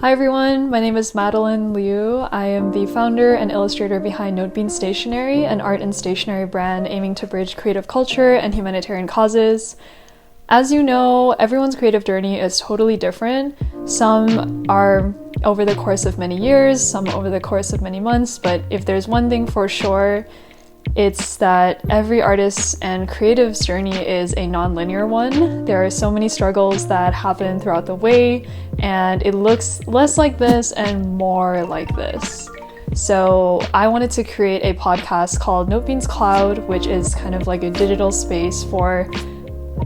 Hi everyone, my name is Madeline Liu. I am the founder and illustrator behind Notebeans Stationery, an art and stationery brand aiming to bridge creative culture and humanitarian causes. As you know, everyone's creative journey is totally different. Some are over the course of many years, some over the course of many months, but if there's one thing for sure, it's that every artist's and creative's journey is a non-linear one. There are so many struggles that happen throughout the way, and it looks less like this and more like this. So I wanted to create a podcast called Notebeans Cloud, which is kind of like a digital space for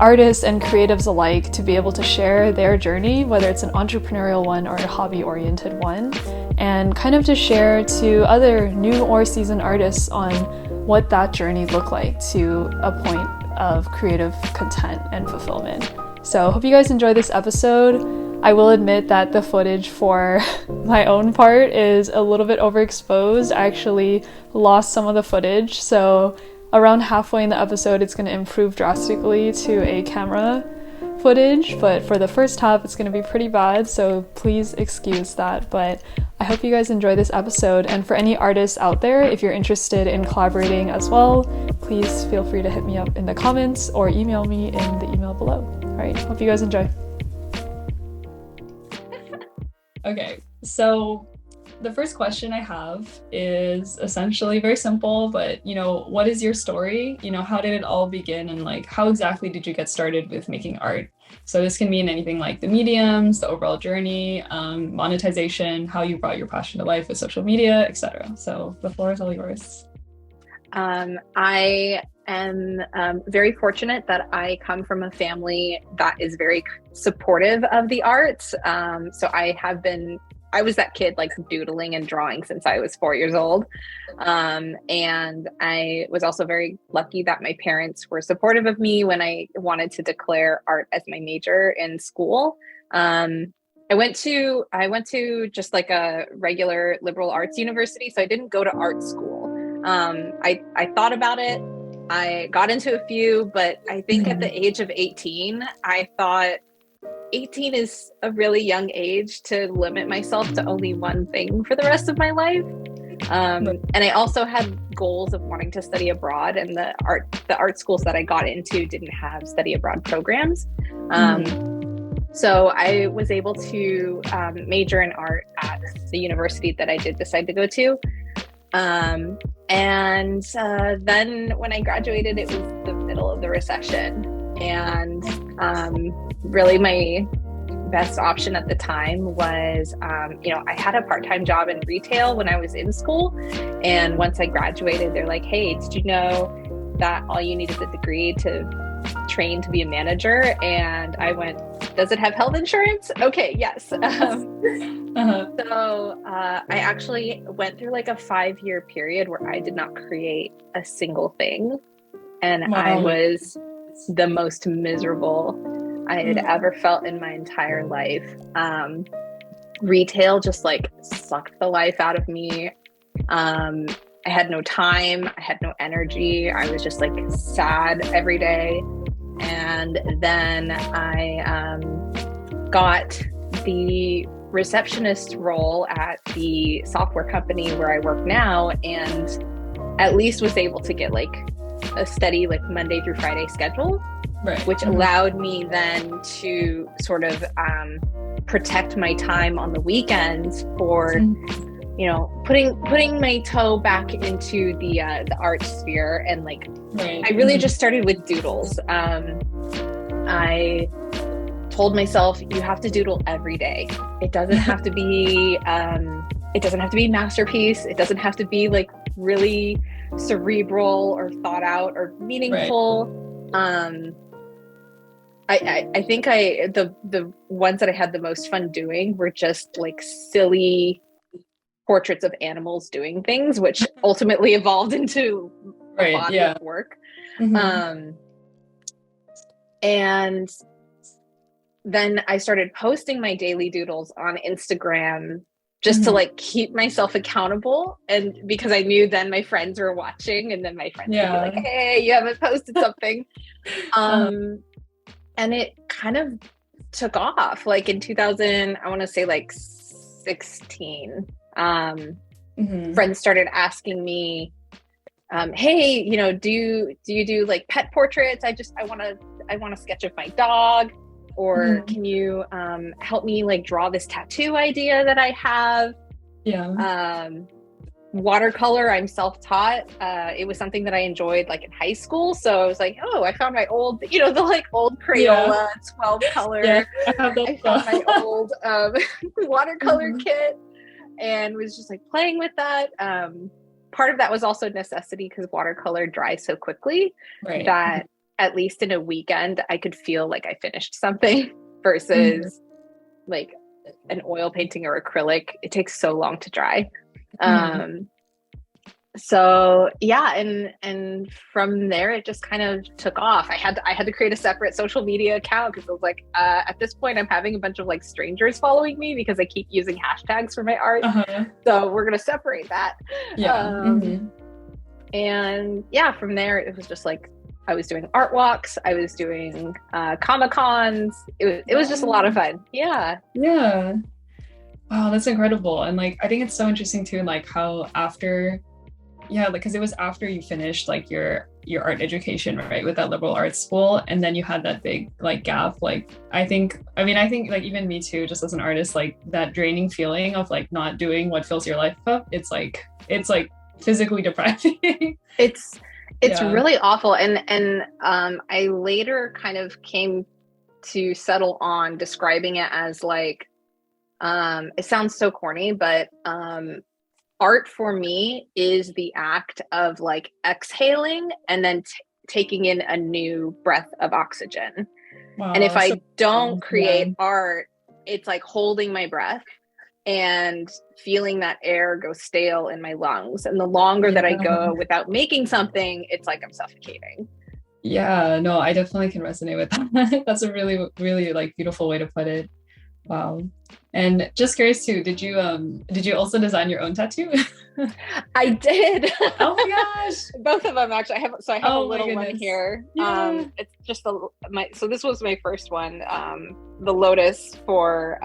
artists and creatives alike to be able to share their journey, whether it's an entrepreneurial one or a hobby-oriented one, and kind of to share to other new or seasoned artists on what that journey looked like to a point of creative content and fulfillment. So hope you guys enjoy this episode. I will admit that the footage for my own part is a little bit overexposed. I actually lost some of the footage, so around halfway in the episode it's going to improve drastically to a camera footage, but for the first half it's going to be pretty bad, so please excuse that. But I hope you guys enjoy this episode, and for any artists out there, if you're interested in collaborating as well, please feel free to hit me up in the comments or email me in the email below. Alright, hope you guys enjoy. Okay, so the first question I have is essentially very simple, but what is your story? How did it all begin, and how exactly did you get started with making art? So this can mean anything like the mediums, the overall journey, monetization, how you brought your passion to life with social media, etc. So the floor is all yours. I am very fortunate that I come from a family that is very supportive of the arts. So I was that kid doodling and drawing since I was 4 years old. And I was also very lucky that my parents were supportive of me when I wanted to declare art as my major in school. I went to just a regular liberal arts university, so I didn't go to art school. I thought about it. I got into a few, but I think at the age of 18, I thought 18 is a really young age to limit myself to only one thing for the rest of my life. And I also had goals of wanting to study abroad, and the art schools that I got into didn't have study abroad programs. So I was able to major in art at the university that I did decide to go to. And then when I graduated, it was the middle of the recession. And really my best option at the time was, I had a part-time job in retail when I was in school. And once I graduated, they're like, hey, did you know that all you need is a degree to train to be a manager? And I went, does it have health insurance? Okay, yes. So I actually went through a 5-year period where I did not create a single thing. And wow. I was the most miserable I had ever felt in my entire life. Retail just sucked the life out of me. I had no time. I had no energy. I was just sad every day. And then I got the receptionist role at the software company where I work now, and at least was able to get a steady Monday through Friday schedule, right, which allowed me then to sort of protect my time on the weekends for putting my toe back into the art sphere. And right. I really just started with doodles. I told myself, you have to doodle every day. It doesn't have to be masterpiece. It doesn't have to be really cerebral or thought out or meaningful. Right. I think the ones that I had the most fun doing were just silly portraits of animals doing things, which ultimately evolved into a body of work. And then I started posting my daily doodles on Instagram just to keep myself accountable, and because I knew then my friends were watching, and then my friends would be hey, you haven't posted something. And it kind of took off in 2000, I want to say 16, friends started asking me, hey, do you do like pet portraits? I want to sketch of my dog, or can you help me like draw this tattoo idea that I have? Watercolor, I'm self-taught. It was something that I enjoyed like in high school, so I was like, oh, I found my old, the like old Crayola 12 color. I found my old watercolor kit and was just like playing with that. Part of that was also necessity because watercolor dries so quickly that at least in a weekend I could feel like I finished something versus like an oil painting or acrylic. It takes so long to dry. So yeah, and from there it just kind of took off. I had to create a separate social media account because I was like, at this point I'm having a bunch of like strangers following me because I keep using hashtags for my art. So we're gonna separate that. And yeah, from there it was just like I was doing art walks, I was doing Comic-Cons. It was just a lot of fun. Yeah. Wow, that's incredible. And like I think it's so interesting too, like how after because it was after you finished like your art education, right, with that liberal arts school, and then you had that big like gap. Like I think like even me too, just as an artist, like that draining feeling of like not doing what fills your life up, it's like physically depressing. It's really awful. And I later kind of came to settle on describing it as like, it sounds so corny, but art for me is the act of like exhaling and then taking in a new breath of oxygen. Wow, and if I don't create art, it's like holding my breath and feeling that air go stale in my lungs. And the longer that I go without making something, it's like I'm suffocating. Yeah, no, I definitely can resonate with that. That's a really, really like beautiful way to put it. Wow. And just curious too, did you also design your own tattoo? I did. Oh my gosh. Both of them actually. I have a little one here. It's just so this was my first one. The lotus for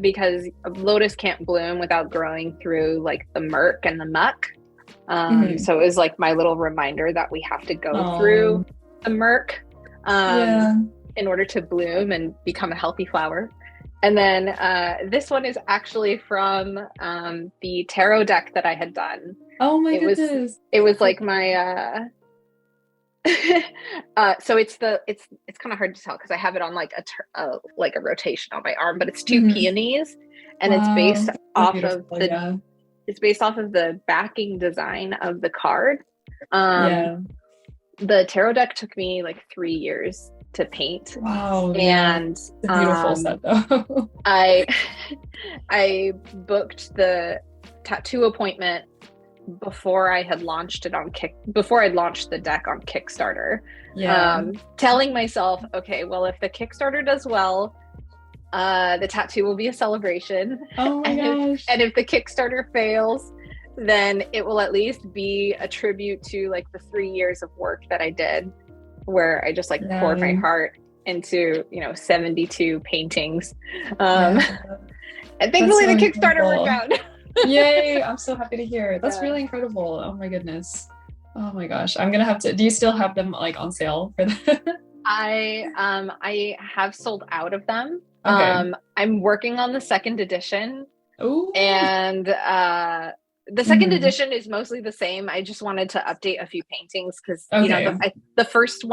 because lotus can't bloom without growing through like the murk and the muck. So it was like my little reminder that we have to go through the murk in order to bloom and become a healthy flower. And then this one is actually from the tarot deck that I had done. Oh my goodness. It was like my so it's kind of hard to tell because I have it on like a rotation on my arm, but it's two peonies, and it's based off of it's based off of the backing design of the card. The tarot deck took me like 3 years to paint. Wow. And it's a beautiful set though. I booked the tattoo appointment before I had launched it before I'd launched the deck on Kickstarter. Telling myself, okay, well, if the Kickstarter does well, the tattoo will be a celebration. Oh my gosh. And if the Kickstarter fails, then it will at least be a tribute to like the 3 years of work that I did, where I just like poured my heart into 72 paintings. And thankfully the Kickstarter worked out. Yay, I'm so happy to hear. That's really incredible. Oh my goodness. Oh my gosh, I'm gonna have to. Do you still have them like on sale for that? I have sold out of them. Okay. I'm working on the second edition. Ooh. And the second edition is mostly the same. I just wanted to update a few paintings because the first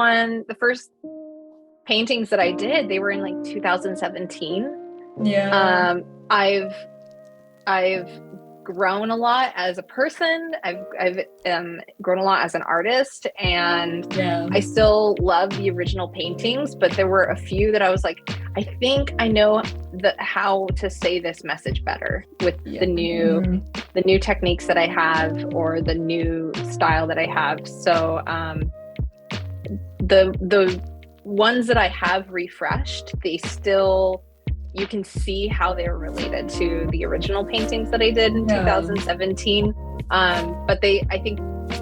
paintings that I did, they were in like 2017. I've grown a lot as a person. I've grown a lot as an artist, and I still love the original paintings, but there were a few that I was like, I think I know how to say this message better with the new techniques that I have, or the new style that I have. So the ones that I have refreshed, you can see how they were related to the original paintings that I did in 2017. But I think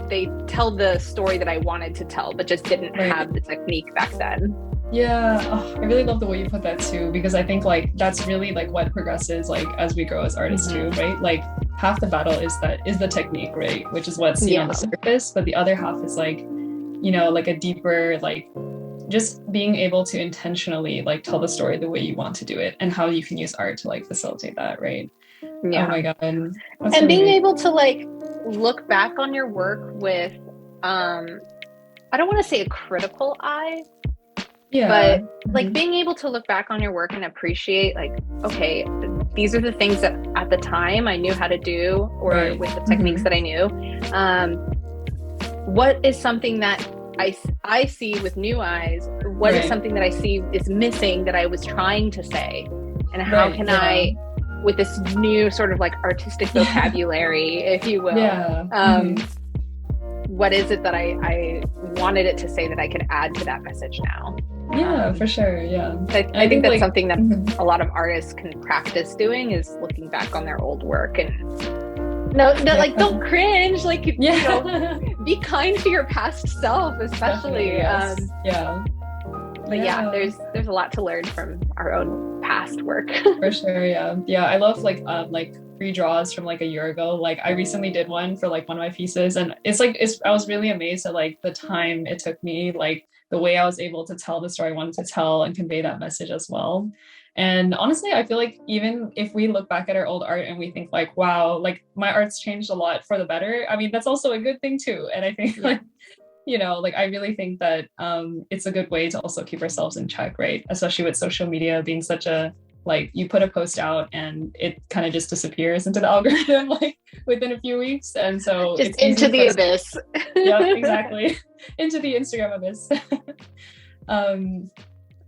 they tell the story that I wanted to tell, but just didn't have the technique back then. Yeah, oh, I really love the way you put that too, because I think like that's really like what progresses like as we grow as artists too, Mm-hmm. right? Like half the battle is the technique, right? Which is what's seen on the Yeah. surface, but the other half is like, like a deeper like just being able to intentionally like tell the story the way you want to do it and how you can use art to like facilitate that, right? Oh Yeah. my God. That's And really being amazing. able to like look back on your work with, I don't want to say a critical eye, Yeah. but like Mhm. being able to look back on your work and appreciate, like, okay, these are the things that at the time I knew how to do, or Right. with the techniques Hmm. that I knew. What is something that I see with new eyes? What is Right. something that I see is missing that I was trying to say? And how Right. can Yeah. I, with this new sort of like artistic Yeah. vocabulary, if you will, Yeah. Hmm. what is it that I wanted it to say that I could add to that message now? Yeah, Um, for sure. Yeah. And I I think think that's like, something that mhm. a lot of artists can practice doing, is looking back on their old work and no, no, Yeah. like don't cringe, like, Yeah. be kind to your past self, Definitely, especially. yes. Yeah. But yeah, Yeah. there's a lot to learn from our own past work. For sure, yeah. Yeah, I love like redraws from like a year ago. Like I recently did one for like one of my pieces and it's I was really amazed at like the time it took me, like the way I was able to tell the story I wanted to tell and convey that message as well. And honestly, I feel like even if we look back at our old art and we think like, wow, like my art's changed a lot for the better, I mean, that's also a good thing too. And I think Yeah. like like I really think that it's a good way to also keep ourselves in check, right? Especially with social media being such a like you put a post out and it kind of just disappears into the algorithm like within a few weeks. And so Just it's into easy for the us. abyss. Yep, exactly. Into the Instagram abyss. um,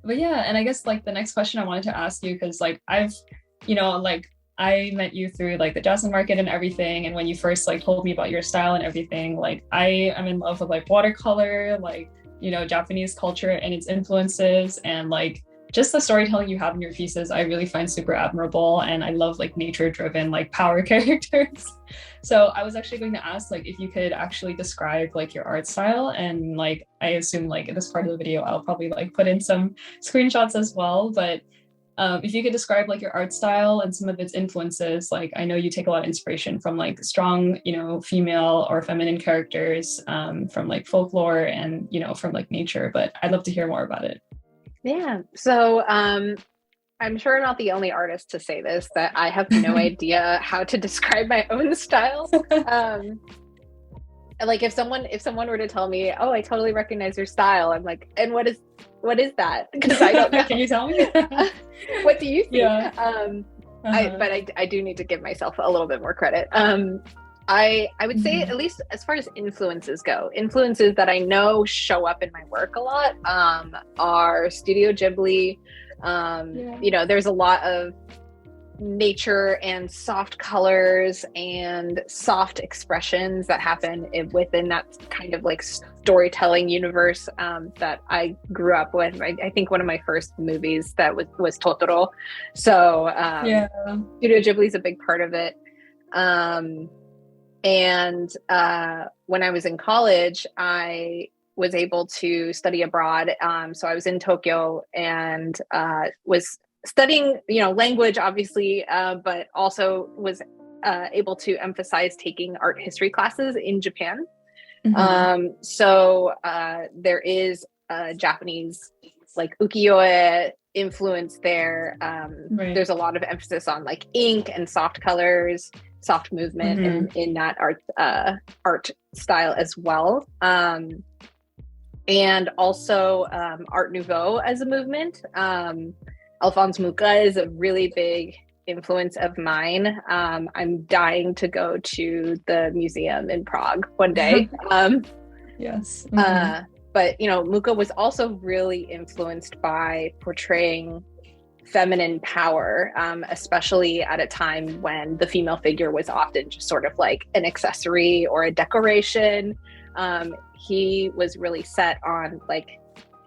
but yeah, and I guess like the next question I wanted to ask you, because like like I met you through like the Jasmine market and everything, and when you first like told me about your style and everything, like I am in love with like watercolor, like Japanese culture and its influences, and like just the storytelling you have in your pieces I really find super admirable, and I love like nature driven like power characters. So I was actually going to ask like if you could actually describe like your art style, and like I assume like in this part of the video I'll probably like put in some screenshots as well, but if you could describe like your art style and some of its influences, like I know you take a lot of inspiration from like strong, female or feminine characters, from like folklore and from like nature, but I'd love to hear more about it. Yeah. So I'm sure I'm not the only artist to say this, that I have no idea how to describe my own style. Um, like if someone were to tell me, "Oh, I totally recognize your style," I'm like, "And what is that?" Because I don't know. Can you tell me? What do you see? Yeah. Uh-huh. I do need to give myself a little bit more credit. I would say, Mhm. at least as far as influences go, influences that I know show up in my work a lot, are Studio Ghibli. Yeah. There's a lot of nature and soft colors and soft expressions that happen within that kind of like storytelling universe, that I grew up with. I think one of my first movies that was Totoro. So Yeah. Studio Ghibli is a big part of it. And when I was in college, I was able to study abroad. So I was in Tokyo and was studying, language, obviously, but also was able to emphasize taking art history classes in Japan. Hmm. So there is Japanese like ukiyo-e influence there. Right. There's a lot of emphasis on like ink and soft colors, soft movement Hmm. in that art style as well. And also Art Nouveau as a movement. Alphonse Mucha is a really big influence of mine. I'm dying to go to the museum in Prague one day. Yes. Hmm. Uh, but Mucha was also really influenced by portraying feminine power, especially at a time when the female figure was often just sort of like an accessory or a decoration. He was really set on like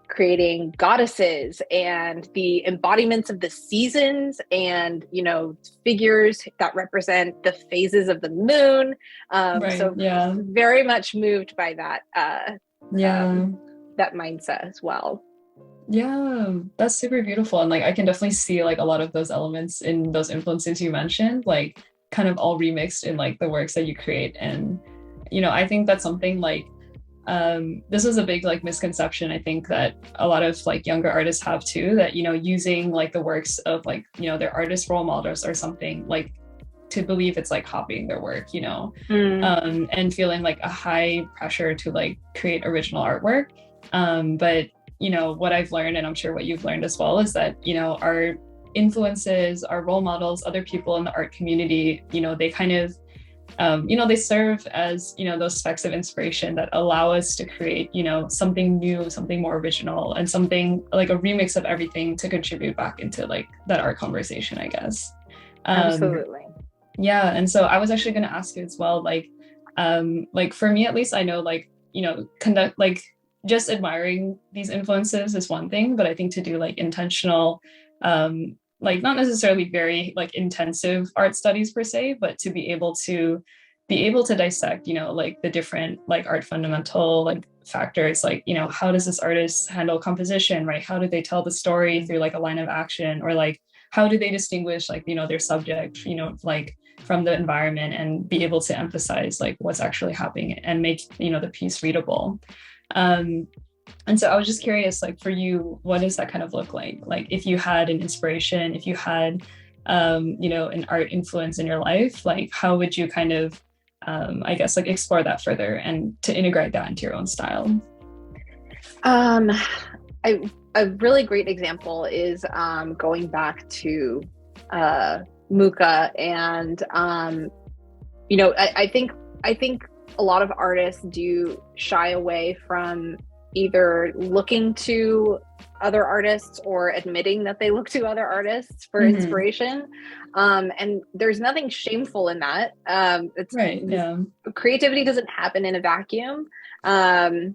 creating goddesses and the embodiments of the seasons, and figures that represent the phases of the moon. Right. So Yeah. very much moved by that Yeah. that mindset as well. Yeah, that's super beautiful. And like I can definitely see like a lot of those elements in those influences you mentioned, like kind of all remixed in like the works that you create. And I think that's something like this is a big like misconception I think that a lot of like younger artists have too, that using like the works of like their artist role models or something, like to believe it's like copying their work, Mm. and feeling like a high pressure to like create original artwork. But what I've learned, and I'm sure what you've learned as well, is that our influences, our role models, other people in the art community, they kind of they serve as those specks of inspiration that allow us to create something new, something more original, and something like a remix of everything to contribute back into like that art conversation, I guess. Absolutely. Yeah, and so I was actually going to ask you as well, like for me at least, I know like conduct like just admiring these influences is one thing, but I think to do like intentional like not necessarily very like intensive art studies per se, but to be able to dissect like the different like art fundamental like factors, like how does this artist handle composition, right? How do they tell the story through like a line of action, or like how do they distinguish like their subject like from the environment, and be able to emphasize like what's actually happening and make the piece readable. um and so I was just curious, like for you, what does that kind of look like if you had an inspiration, if you had an art influence in your life, like how would you kind of I guess like explore that further and to integrate that into your own style? Um, a really great example is going back to Muka, and I think a lot of artists do shy away from either looking to other artists or admitting that they look to other artists for inspiration. And there's nothing shameful in that. It's Right. Yeah. creativity doesn't happen in a vacuum. Right.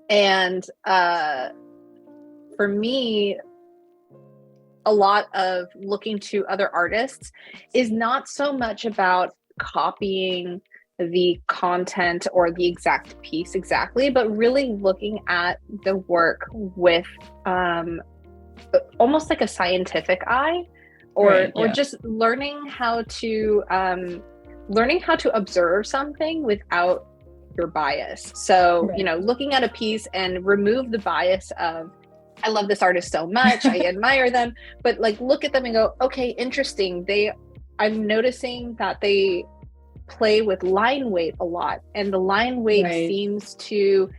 And for me, a lot of looking to other artists is not so much about copying the content or the exact piece exactly, but really looking at the work with almost like a scientific eye, or just learning how to observe something without your bias. So, looking at a piece and remove the bias of, I love this artist so much, I admire them, but like look at them and go, okay, interesting. I'm noticing that they play with line weight a lot, and the line weight seems to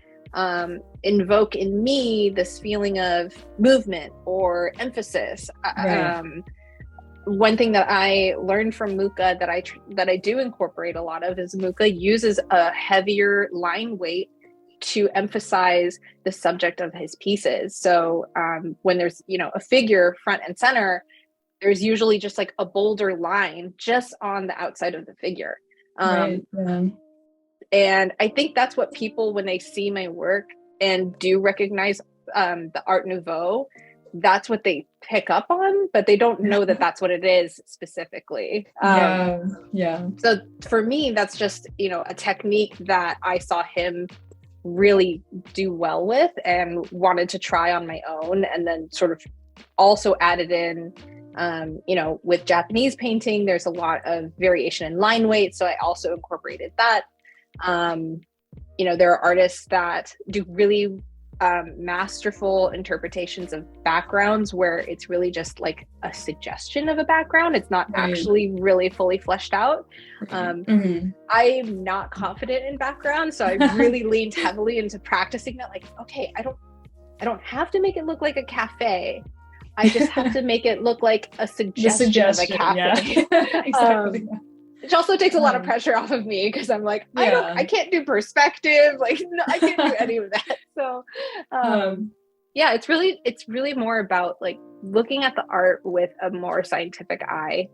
invoke in me this feeling of movement or emphasis. One thing that I learned from Muka that I do incorporate a lot of is Muka uses a heavier line weight to emphasize the subject of his pieces. So when there's a figure front and center, there's usually just like a bolder line just on the outside of the figure. And I think that's what people, when they see my work and do recognize the Art Nouveau, that's what they pick up on, but they don't know that that's what it is specifically. So for me, that's just a technique that I saw him really do well with and wanted to try on my own, and then sort of also added in with Japanese painting, there's a lot of variation in line weight, so I also incorporated that. There are artists that do really masterful interpretations of backgrounds where it's really just like a suggestion of a background. It's not actually really fully fleshed out. I'm not confident in background, so I really leaned heavily into practicing that. Like, okay, I don't have to make it look like a cafe. I just have to make it look like a suggestion of a cafe. Exactly. Which also takes a lot of pressure off of me, because I'm like, I can't do perspective. Like, no, I can't do any of that. So, it's really more about like looking at the art with a more scientific eye,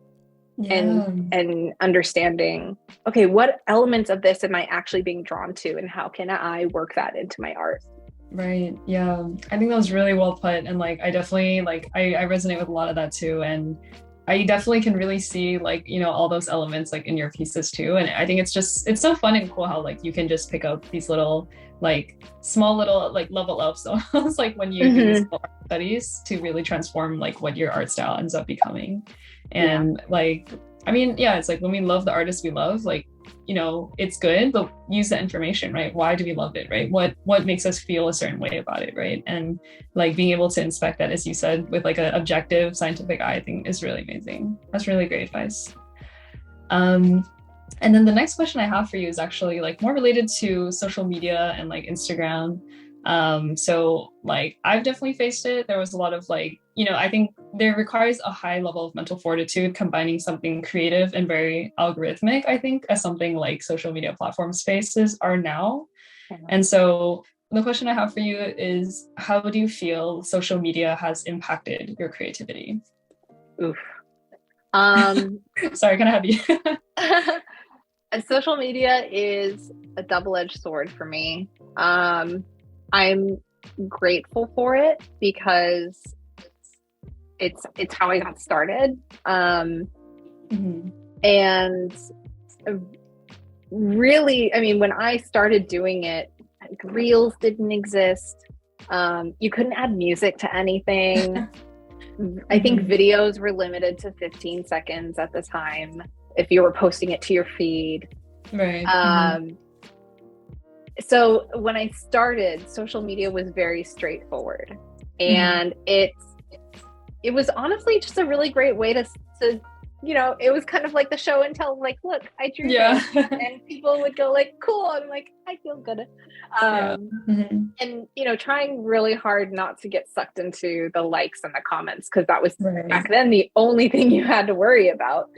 and understanding, okay, what elements of this am I actually being drawn to, and how can I work that into my art? Right. Yeah. I think that was really well put. And like, I definitely like, I resonate with a lot of that too. And I definitely can really see like, you know, all those elements like in your pieces too. And I think it's so fun and cool how like you can just pick up these little like small little like level ups almost like when you do these art studies to really transform like what your art style ends up becoming. And like, I mean, yeah, it's like when we love the artists we love, like, you know, it's good, but use the information, right? Why do we love it, right? What makes us feel a certain way about it, right? And like being able to inspect that, as you said, with like an objective scientific eye, I think is really amazing. That's really great advice. And then the next question I have for you is actually like more related to social media and like Instagram. So like I've definitely faced it. There was a lot of like, you know, I think there requires a high level of mental fortitude combining something creative and very algorithmic, I think, as something like social media platform spaces are now. And so the question I have for you is, how do you feel social media has impacted your creativity? Oof. Sorry, can I have you? Social media is a double-edged sword for me. I'm grateful for it because it's how I got started. And really, I mean, when I started doing it, like, reels didn't exist. You couldn't add music to anything. I think videos were limited to 15 seconds at the time if you were posting it to your feed. Right. So when I started, social media was very straightforward. And it was honestly just a really great way to you know, it was kind of like the show and tell, like, look, I drew this. And people would go like, cool. I'm like, I feel good. And, you know, trying really hard not to get sucked into the likes and the comments, because that was back then the only thing you had to worry about.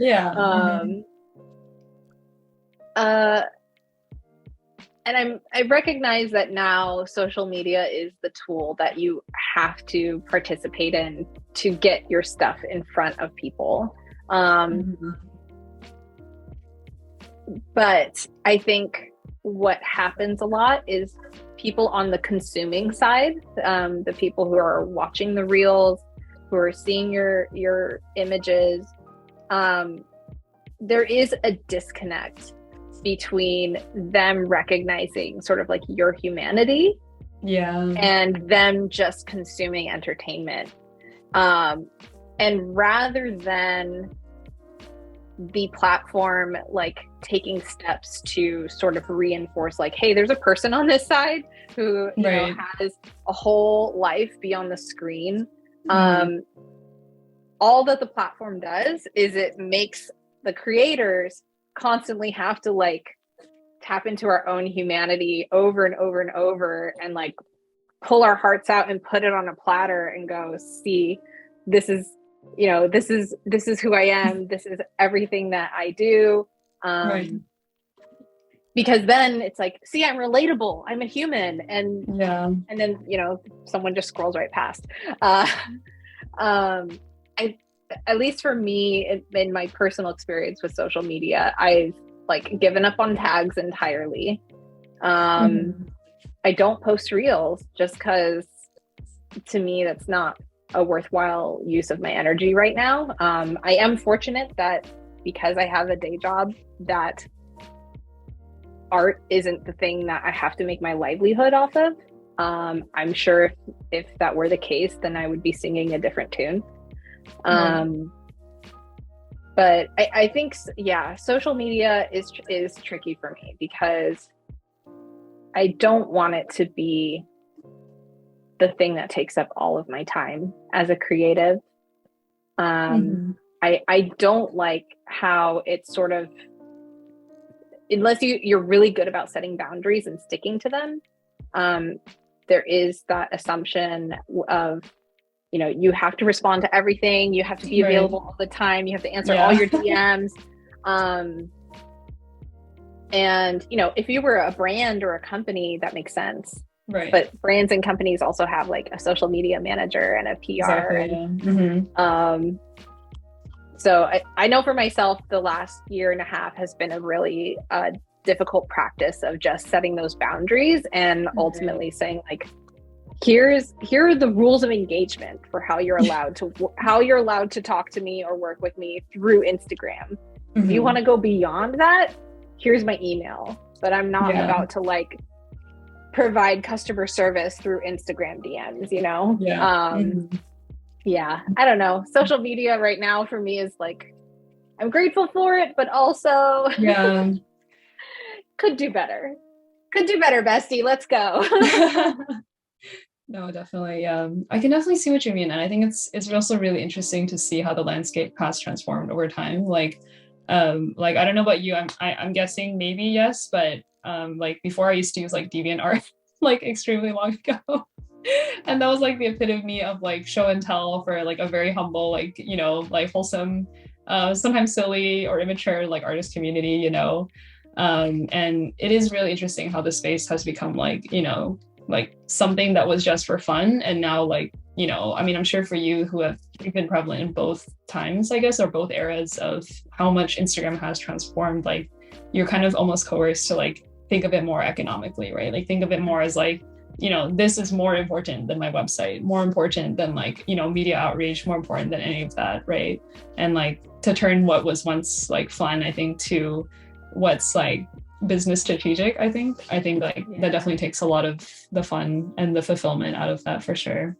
And I recognize that now social media is the tool that you have to participate in to get your stuff in front of people. But I think what happens a lot is people on the consuming side, the people who are watching the reels, who are seeing your images, there is a disconnect between them recognizing sort of like your humanity and them just consuming entertainment. And rather than the platform like taking steps to sort of reinforce like, hey, there's a person on this side who you know has a whole life beyond the screen. All that the platform does is it makes the creators constantly have to like tap into our own humanity over and over and over and like pull our hearts out and put it on a platter and go, see, this is, you know, this is who I am. This is everything that I do. Because then it's like, see, I'm relatable. I'm a human. And then, you know, someone just scrolls right past. At least for me, in my personal experience with social media, I've like given up on tags entirely. I don't post reels just because to me, that's not a worthwhile use of my energy right now. I am fortunate that because I have a day job, that art isn't the thing that I have to make my livelihood off of. I'm sure if that were the case, then I would be singing a different tune. But I think, yeah, social media is tricky for me because I don't want it to be the thing that takes up all of my time as a creative. I don't like how it's sort of, unless you're really good about setting boundaries and sticking to them, there is that assumption of, you know, you have to respond to everything. You have to be available all the time. You have to answer all your DMs. And, you know, if you were a brand or a company, that makes sense. But brands and companies also have like a social media manager and a PR. So I know for myself, the last year and a half has been a really difficult practice of just setting those boundaries and ultimately saying like, here are the rules of engagement for how you're allowed to talk to me or work with me through Instagram. If you want to go beyond that, here's my email, but I'm not about to like provide customer service through Instagram DMs, you know? Yeah, I don't know. Social media right now for me is like, I'm grateful for it, but also could do better. Could do better, bestie. Let's go. No, definitely. I can definitely see what you mean. And I think it's also really interesting to see how the landscape has transformed over time. Like I don't know about you, I'm guessing maybe yes, but like before I used to use like DeviantArt like extremely long ago. And that was like the epitome of like show and tell for like a very humble, like, you know, like wholesome, sometimes silly or immature like artist community, you know. And it is really interesting how the space has become like, you know, like something that was just for fun. And now like, you know, I mean, I'm sure for you who have been prevalent in both times, I guess, or both eras of how much Instagram has transformed, like you're kind of almost coerced to like think of it more economically, right? Like think of it more as like, you know, this is more important than my website, more important than like, you know, media outreach, more important than any of that, right? And like to turn what was once like fun, I think, to what's like business strategic, I think like that definitely takes a lot of the fun and the fulfillment out of that for sure.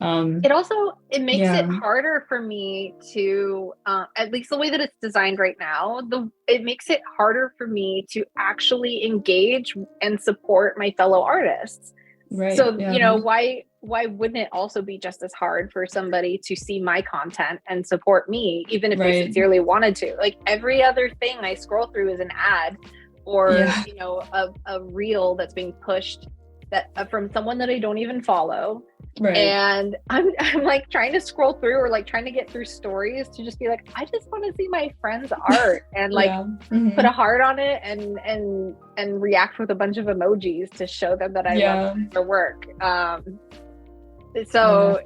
It makes it harder for me to at least the way that it's designed right now, it makes it harder for me to actually engage and support my fellow artists. Right. So you know, why wouldn't it also be just as hard for somebody to see my content and support me, even if they sincerely wanted to? Like every other thing I scroll through is an ad or you know, a reel that's being pushed that from someone that I don't even follow. Right. And I'm like trying to scroll through or like trying to get through stories to just be like, I just want to see my friend's art and like put a heart on it and react with a bunch of emojis to show them that I love their work. So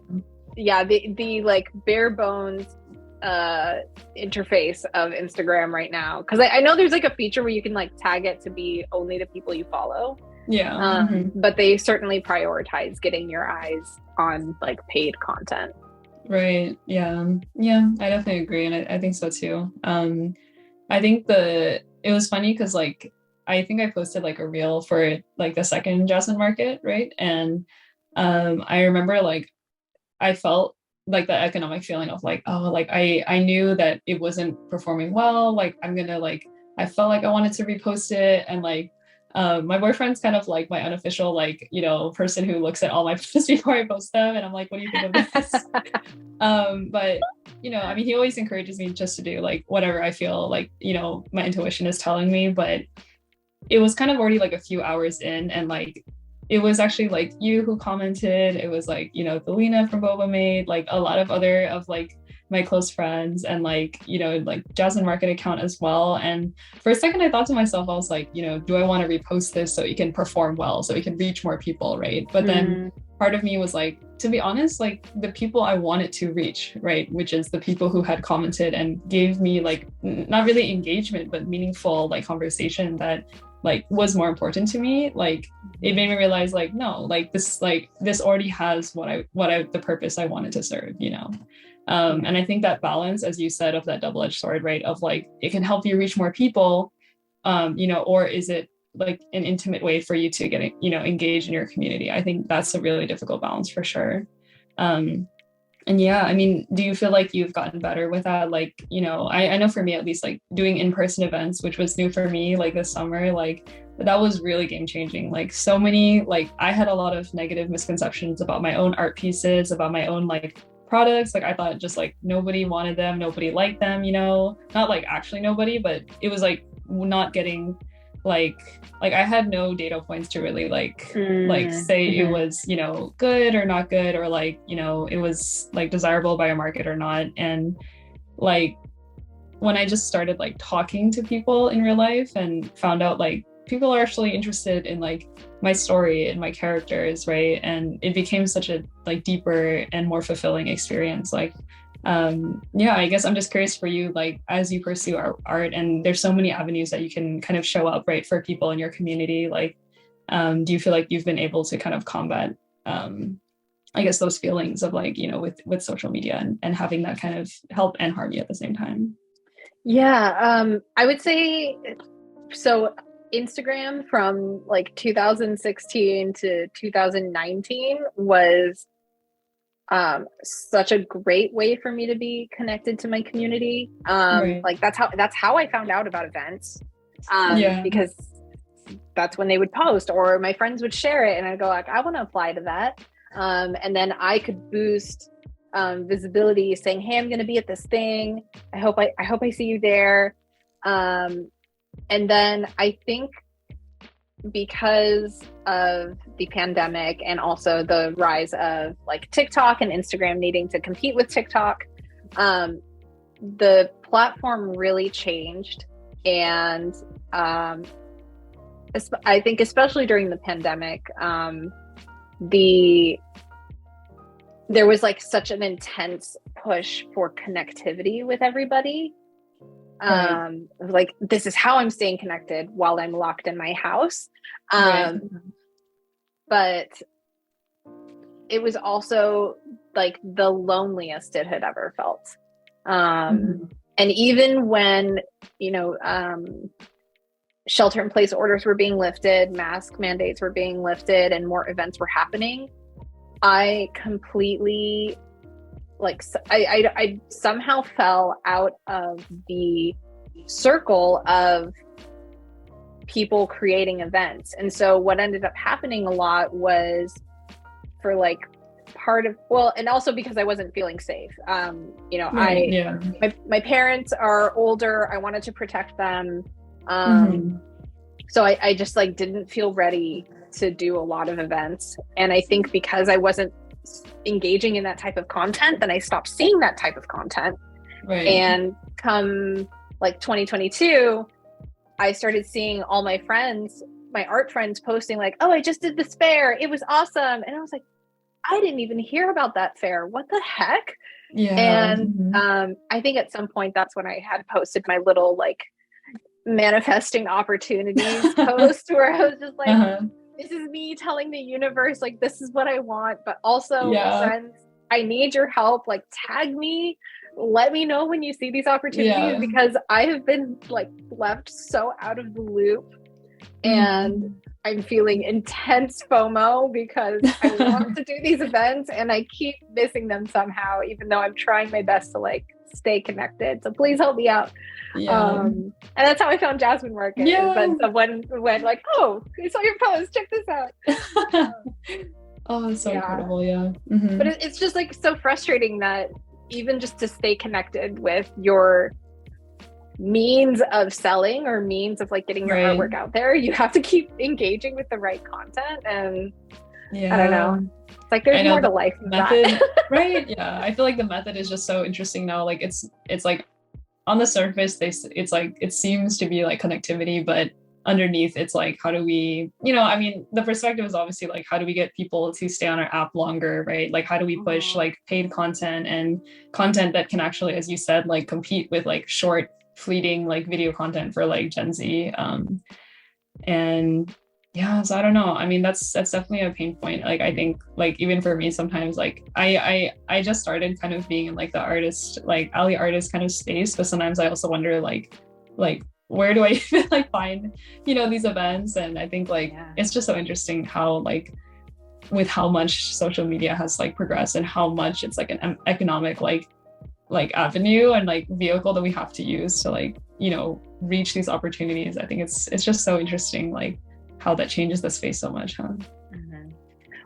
the like bare bones interface of Instagram right now, because I know there's like a feature where you can like tag it to be only the people you follow. But they certainly prioritize getting your eyes on like paid content. Right. Yeah, I definitely agree, and I think so too. I think it was funny because like I think I posted like a reel for like the second Jasmine Market, right? And I remember like I felt like the economic feeling of like, oh, like I knew that it wasn't performing well, like I'm gonna like, I felt like I wanted to repost it, and like my boyfriend's kind of like my unofficial, like, you know, person who looks at all my posts before I post them. And I'm like, what do you think of this? But, you know, I mean, he always encourages me just to do like whatever I feel like, you know, my intuition is telling me. But it was kind of already like a few hours in, and like, it was actually like you who commented. It was like, you know, Belina from Boba Made, like a lot of other of like my close friends, and like, you know, like Jasmine Market account as well. And for a second I thought to myself, I was like, you know, do I want to repost this so it can perform well, so it can reach more people, right? But then part of me was like, to be honest, like the people I wanted to reach, right, which is the people who had commented and gave me like not really engagement but meaningful like conversation that like was more important to me. Like it made me realize like, no, like this already has what I the purpose I wanted to serve, you know. And I think that balance, as you said, of that double-edged sword, right, of like it can help you reach more people, you know, or is it like an intimate way for you to get, you know, engaged in your community? I think that's a really difficult balance for sure. And yeah, I mean, do you feel like you've gotten better with that? Like, you know, I know for me at least, like doing in-person events, which was new for me, like this summer, like that was really game changing. Like so many, like I had a lot of negative misconceptions about my own art pieces, about my own like products. Like I thought just like nobody wanted them, nobody liked them, you know, not like actually nobody, but it was like not getting like I had no data points to really like say it was, you know, good or not good, or like, you know, it was like desirable by a market or not. And like when I just started like talking to people in real life and found out like people are actually interested in like my story and my characters, right? And it became such a like deeper and more fulfilling experience. Like yeah, I guess I'm just curious for you, like as you pursue art and there's so many avenues that you can kind of show up, right, for people in your community, like do you feel like you've been able to kind of combat I guess those feelings of like, with social media and having that kind of help and harm you at the same time. Yeah, I would say so. Instagram from like 2016 to 2019 was such a great way for me to be connected to my community. Right. Like that's how I found out about events. Yeah. Because that's when they would post or my friends would share it and I'd go like, I want to apply to that. And then I could boost visibility saying, hey, I'm going to be at this thing. I hope I see you there. And then I think because of the pandemic and also the rise of like TikTok and Instagram needing to compete with TikTok, the platform really changed. And I think especially during the pandemic, there was like such an intense push for connectivity with everybody. Right. Like this is how I'm staying connected while I'm locked in my house. Right. But it was also like the loneliest it had ever felt. And even when, shelter in place orders were being lifted, mask mandates were being lifted, and more events were happening, I completely I somehow fell out of the circle of people creating events. And so what ended up happening a lot was for like and also because I wasn't feeling safe. My parents are older. I wanted to protect them. So I just like didn't feel ready to do a lot of events. And I think because I wasn't engaging in that type of content, then I stopped seeing that type of content. Right. And come like 2022, I started seeing all my friends, my art friends posting like, oh, I just did this fair. It was awesome. And I was like, I didn't even hear about that fair. What the heck? Yeah. And I think at some point that's when I had posted my little like manifesting opportunities post where I was just like, this is me telling the universe, like, this is what I want, but also friends, I need your help. Like, tag me, let me know when you see these opportunities because I have been like left so out of the loop and I'm feeling intense FOMO because I want to do these events and I keep missing them somehow, even though I'm trying my best to like stay connected. So please help me out. And that's how I found Jasmine Market. But someone went like, oh, I saw your post, check this out. Oh, it's so incredible. But it's just like so frustrating that even just to stay connected with your means of selling or means of like getting your artwork out there, you have to keep engaging with the right content. And I don't know, it's like there's more to life than that. Right. Yeah, I feel like the method is just so interesting now. Like it's like on the surface it's like it seems to be like connectivity, but underneath it's like, how do we, I mean, the perspective is obviously like, how do we get people to stay on our app longer, right? Like how do we push like paid content and content that can actually, as you said, like compete with like short fleeting like video content for like Gen Z. And so I don't know, I mean, that's definitely a pain point. Like I think like even for me sometimes, like I just started kind of being in like the artist, like alley artist kind of space, but sometimes I also wonder like where do I even like find these events? And I think like it's just so interesting how like with how much social media has like progressed and how much it's like an economic like avenue and like vehicle that we have to use to like reach these opportunities. I think it's just so interesting like how that changes the space so much.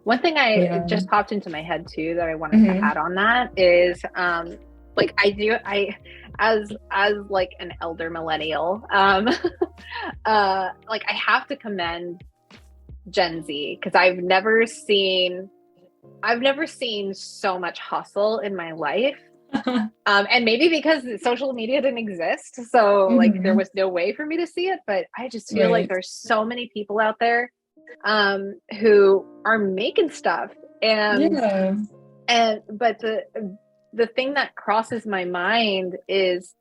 One thing I just popped into my head too that I wanted to add on that is like I as like an elder millennial like I have to commend Gen Z because I've never seen so much hustle in my life. And maybe because social media didn't exist, so like there was no way for me to see it, but I just feel like there's so many people out there who are making stuff and but the thing that crosses my mind is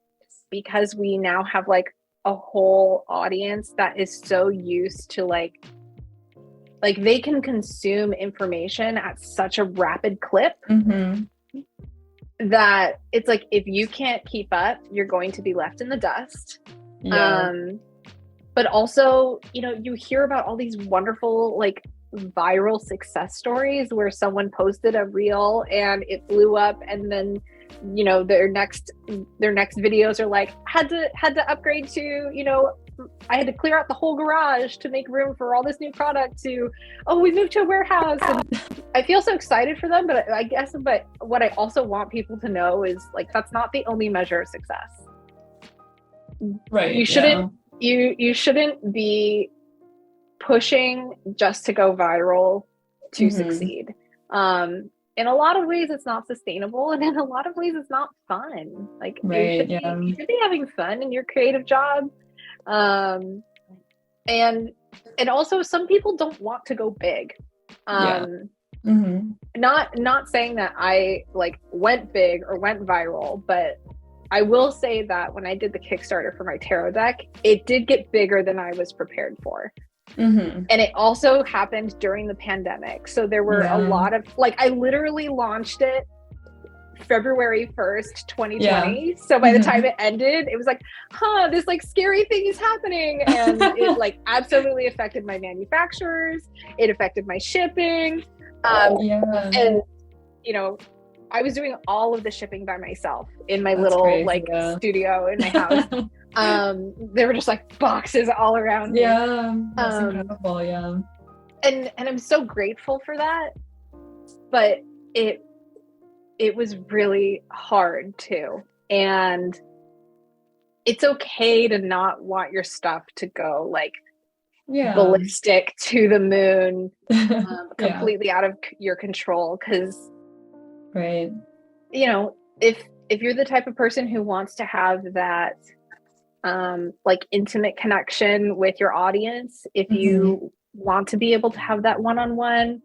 because we now have like a whole audience that is so used to like like they can consume information at such a rapid clip that it's like, if you can't keep up, you're going to be left in the dust. But also, you know, you hear about all these wonderful like viral success stories where someone posted a reel and it blew up, and then, you know, their next videos are like, had to upgrade to, you know, I had to clear out the whole garage to make room for all this new product, to, oh, we moved to a warehouse. And I feel so excited for them, but what I also want people to know is like, that's not the only measure of success. Right. You shouldn't, you shouldn't be pushing just to go viral to succeed. In a lot of ways it's not sustainable, and in a lot of ways it's not fun. Like you should be having fun in your creative job. And also some people don't want to go big. Not saying that I like went big or went viral, but I will say that when I did the Kickstarter for my tarot deck, it did get bigger than I was prepared for. And it also happened during the pandemic. So there were a lot of, like, I literally launched it February 1st, 2020. So by the time it ended, it was like, this like scary thing is happening. And it like absolutely affected my manufacturers. It affected my shipping. And, you know, I was doing all of the shipping by myself in my studio in my house. There were just like boxes all around me. That's incredible. And I'm so grateful for that, but it was really hard too. And it's okay to not want your stuff to go like ballistic to the moon, completely out of your control. Because, you know, if you're the type of person who wants to have that like intimate connection with your audience, if you want to be able to have that one-on-one,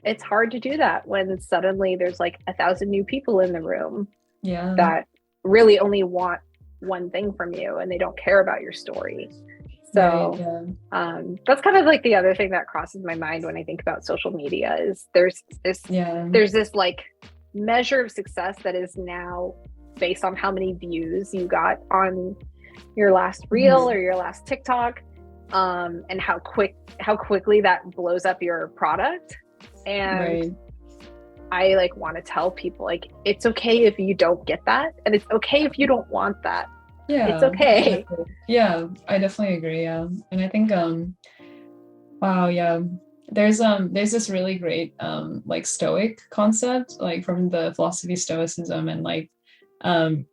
it's hard to do that when suddenly there's like 1,000 new people in the room that really only want one thing from you, and they don't care about your story. So that's kind of like the other thing that crosses my mind when I think about social media is there's this like measure of success that is now based on how many views you got on your last reel or your last TikTok, and how quickly that blows up your product. And I like want to tell people, like, it's okay if you don't get that, and it's okay if you don't want that. It's okay. I definitely agree. And I think there's this really great like Stoic concept, like from the philosophy of Stoicism, and like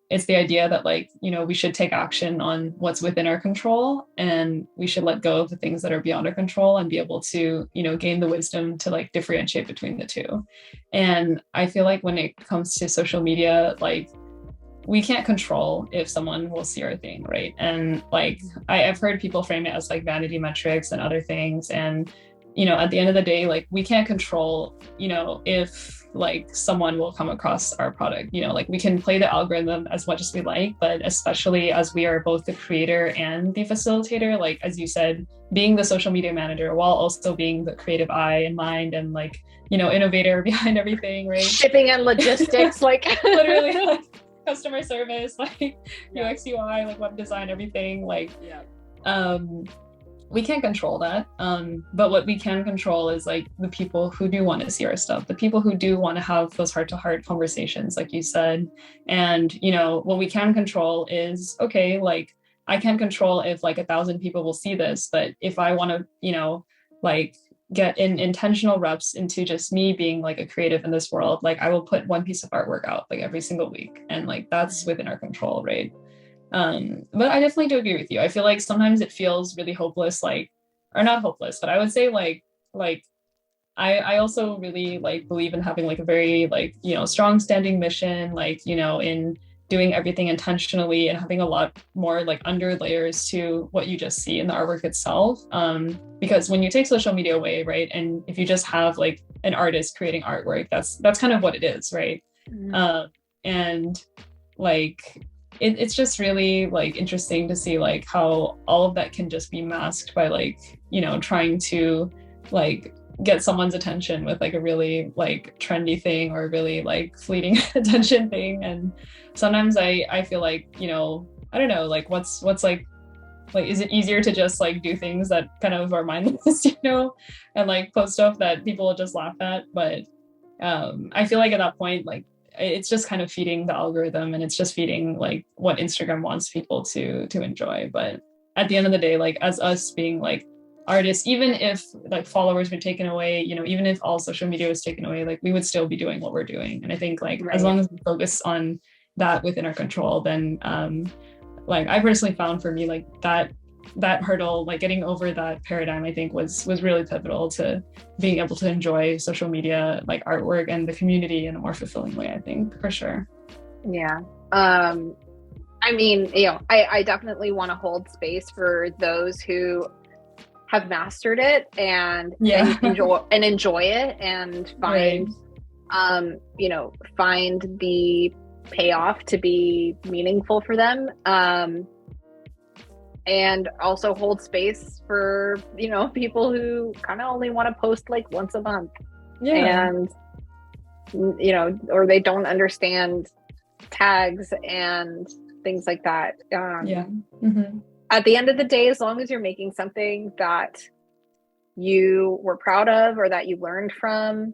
it's the idea that, like, you know, we should take action on what's within our control, and we should let go of the things that are beyond our control and be able to, you know, gain the wisdom to like differentiate between the two. And I feel like when it comes to social media, like, we can't control if someone will see our thing, right? And like I've heard people frame it as like vanity metrics and other things, and, you know, at the end of the day, like, we can't control, you know, if like someone will come across our product. You know, like, we can play the algorithm as much as we like, but especially as we are both the creator and the facilitator, like, as you said, being the social media manager while also being the creative eye and mind and, like, you know, innovator behind everything, right? Shipping and logistics, like literally, like, customer service, like UX, UI, like web design, everything, like we can't control that, but what we can control is like the people who do want to see our stuff, the people who do want to have those heart-to-heart conversations, like you said. And, you know, what we can control is, okay, like, I can't control if like 1,000 people will see this, but if I want to, you know, like, get in intentional reps into just me being like a creative in this world, like, I will put one piece of artwork out like every single week, and like that's within our control, right? But I definitely do agree with you. I feel like sometimes it feels really hopeless, like, or not hopeless, but I would say like I also really like believe in having like a very like, you know, strong standing mission, like, you know, in doing everything intentionally and having a lot more like under layers to what you just see in the artwork itself. Because when you take social media away, right, and if you just have like an artist creating artwork, that's kind of what it is, right? And like it's just really like interesting to see like how all of that can just be masked by like, you know, trying to like get someone's attention with like a really like trendy thing or really like fleeting attention thing. And sometimes I feel like, you know, I don't know, like what's like is it easier to just like do things that kind of are mindless, you know, and like post stuff that people will just laugh at? But I feel like at that point, like it's just kind of feeding the algorithm, and it's just feeding like what Instagram wants people to enjoy. But at the end of the day, like as us being like artists, even if like followers were taken away, you know, even if all social media was taken away, like we would still be doing what we're doing. And I think like as long as we focus on that within our control, then like I personally found for me like that hurdle, like getting over that paradigm, I think was really pivotal to being able to enjoy social media, like artwork and the community in a more fulfilling way, I think, for sure. Yeah. I mean, you know, I definitely want to hold space for those who have mastered it and enjoy it and find you know, find the payoff to be meaningful for them, and also hold space for, you know, people who kind of only want to post like once a month, and you know, or they don't understand tags and things like that. At the end of the day, as long as you're making something that you were proud of or that you learned from,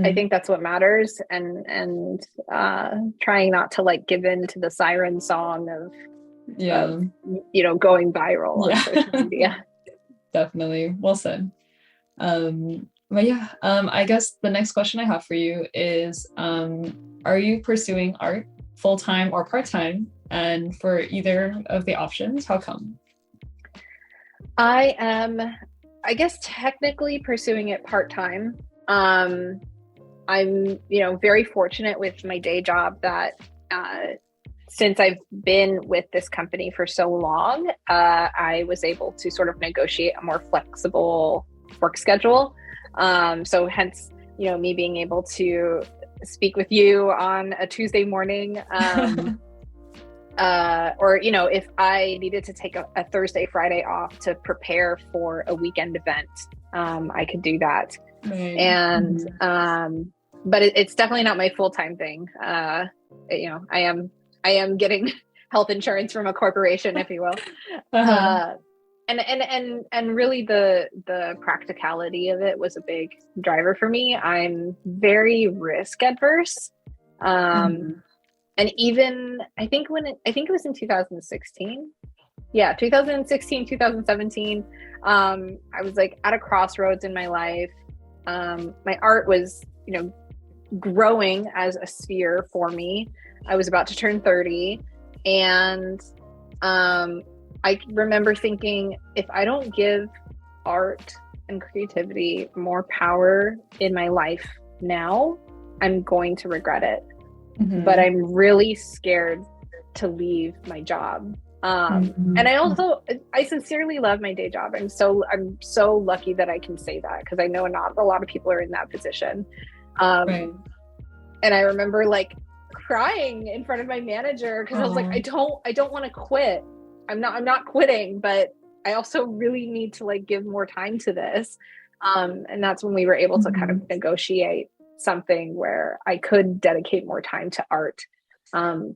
I think that's what matters. And trying not to like give in to the siren song of you know, going viral on social media. Definitely. Well said. But I guess the next question I have for you is, are you pursuing art full-time or part-time? And for either of the options, how come? I am, I guess, technically pursuing it part-time. I'm, you know, very fortunate with my day job that since I've been with this company for so long, I was able to sort of negotiate a more flexible work schedule. So hence, you know, me being able to speak with you on a Tuesday morning, or, you know, if I needed to take a Thursday, Friday off to prepare for a weekend event, I could do that. And, but it's definitely not my full-time thing. You know, I am getting health insurance from a corporation, if you will. And really the practicality of it was a big driver for me. I'm very risk adverse. And even I think it was in 2016. Yeah, 2016, 2017. I was like at a crossroads in my life. My art was, you know, growing as a sphere for me. I was about to turn 30, and I remember thinking, if I don't give art and creativity more power in my life now, I'm going to regret it. But I'm really scared to leave my job. And I sincerely love my day job. I'm so lucky that I can say that, because I know not a lot of people are in that position. And I remember like crying in front of my manager because I was like, I don't want to quit. I'm not quitting, but I also really need to like give more time to this. And that's when we were able to kind of negotiate something where I could dedicate more time to art,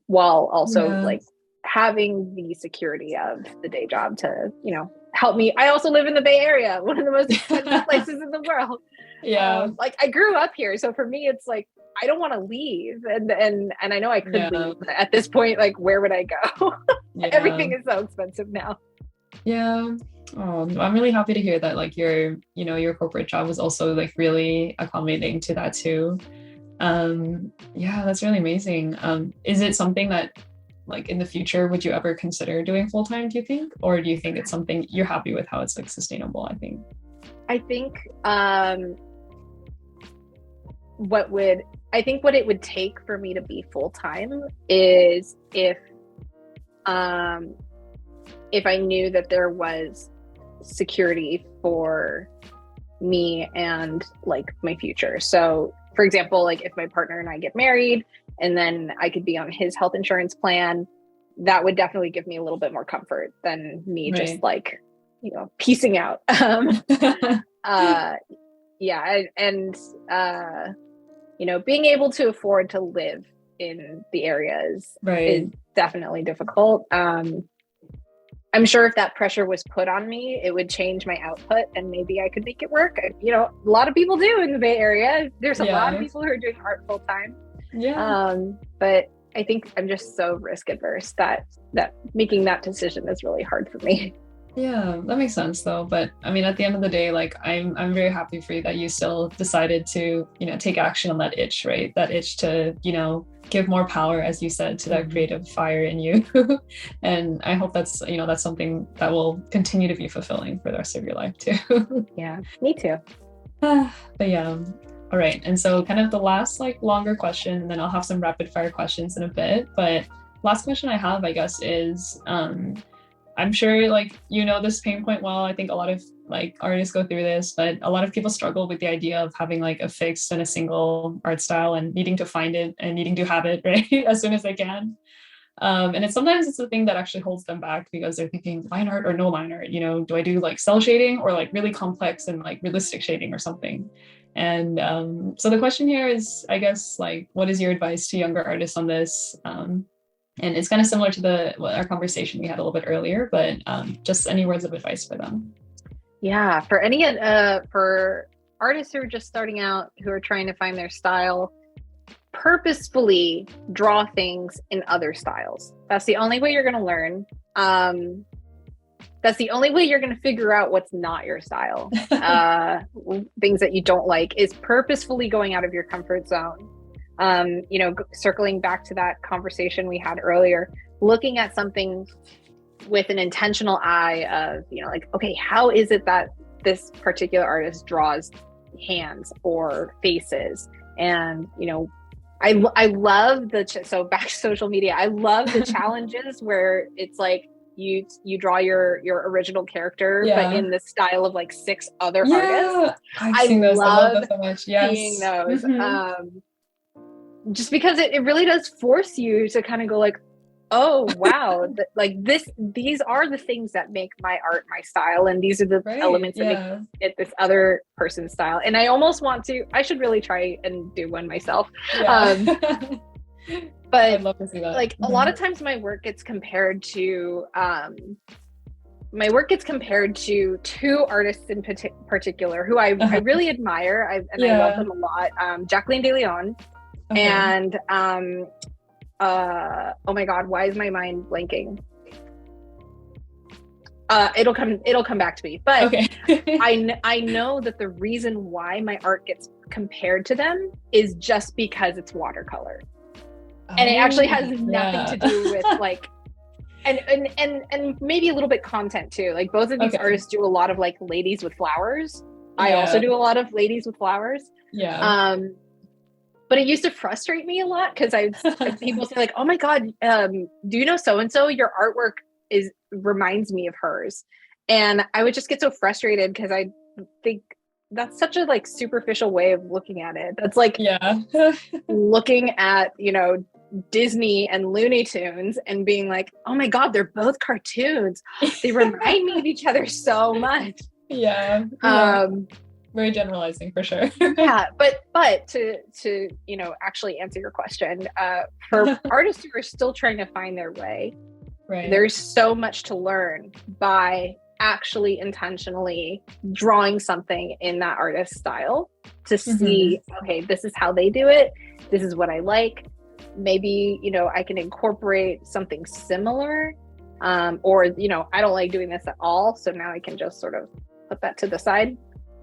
while also like having the security of the day job to, you know, help me. I also live in the Bay Area, one of the most expensive places in the world. Like I grew up here, so for me it's like I don't want to leave, and I know I could leave, but at this point, like, where would I go? Everything is so expensive now. Oh, I'm really happy to hear that like your corporate job was also like really accommodating to that too. That's really amazing. Is it something that like in the future would you ever consider doing full-time, do you think? Or do you think it's something you're happy with how it's like sustainable? I think what it would take for me to be full-time is if I knew that there was security for me and like my future. So for example, like if my partner and I get married and then I could be on his health insurance plan, that would definitely give me a little bit more comfort than me just like, you know, piecing out. Yeah, and being able to afford to live in the area is definitely difficult. I'm sure if that pressure was put on me, it would change my output and maybe I could make it work. A lot of people do in the Bay Area. There's a lot of people who are doing art full time. Yeah. But I think I'm just so risk adverse that making that decision is really hard for me. Yeah, that makes sense though. But I mean, at the end of the day, like I'm very happy for you that you still decided to, take action on that itch, right? That itch to, give more power, as you said, to that creative fire in you. And I hope that's something that will continue to be fulfilling for the rest of your life too. Yeah, me too. But yeah. All right. And so kind of the last longer question, and then I'll have some rapid fire questions in a bit. But last question I have, I guess, is I'm sure this pain point well. I think a lot of artists go through this, but a lot of people struggle with the idea of having a fixed and a single art style and needing to find it and needing to have it right as soon as they can. And sometimes it's the thing that actually holds them back because they're thinking line art or no line art, do I do cell shading or really complex and realistic shading or something? And so the question here is, I guess, what is your advice to younger artists on this? And it's kind of similar to our conversation we had a little bit earlier, but just any words of advice for them? Yeah, for for artists who are just starting out, who are trying to find their style, purposefully draw things in other styles. That's the only way you're going to learn. That's the only way you're going to figure out what's not your style. Things that you don't like is purposefully going out of your comfort zone. Circling back to that conversation we had earlier, looking at something with an intentional eye of, okay, how is it that this particular artist draws hands or faces? And, I love so back to social media. I love the challenges where it's you draw your original character, but in the style of 6 other artists. I've seen those. I love those so much. Yes. Seeing those. Just because it really does force you to kind of go oh wow, these are the things that make my art my style, and these are the elements that make it this other person's style. And I almost I should really try and do one myself. But I'd love to see that. A lot of times my work gets compared to two artists in particular who I really admire. I love them a lot. Jacqueline de Leon. Okay. And oh my god, why is my mind blanking? It'll come back to me. But okay. I know that the reason why my art gets compared to them is just because it's watercolor. And it actually has nothing to do with and maybe a little bit content too. Both of these artists do a lot of ladies with flowers. I also do a lot of ladies with flowers. But it used to frustrate me a lot because people say oh my god, do you know so-and-so? Your artwork reminds me of hers. And I would just get so frustrated because I think that's such a superficial way of looking at it. That's looking at, Disney and Looney Tunes and being oh my god, they're both cartoons. They remind me of each other so much. Very generalizing for sure. But to actually answer your question, for artists who are still trying to find their way, there's so much to learn by actually intentionally drawing something in that artist's style to see, okay, this is how they do it. This is what I like. Maybe, I can incorporate something similar, or, I don't like doing this at all. So now I can just sort of put that to the side.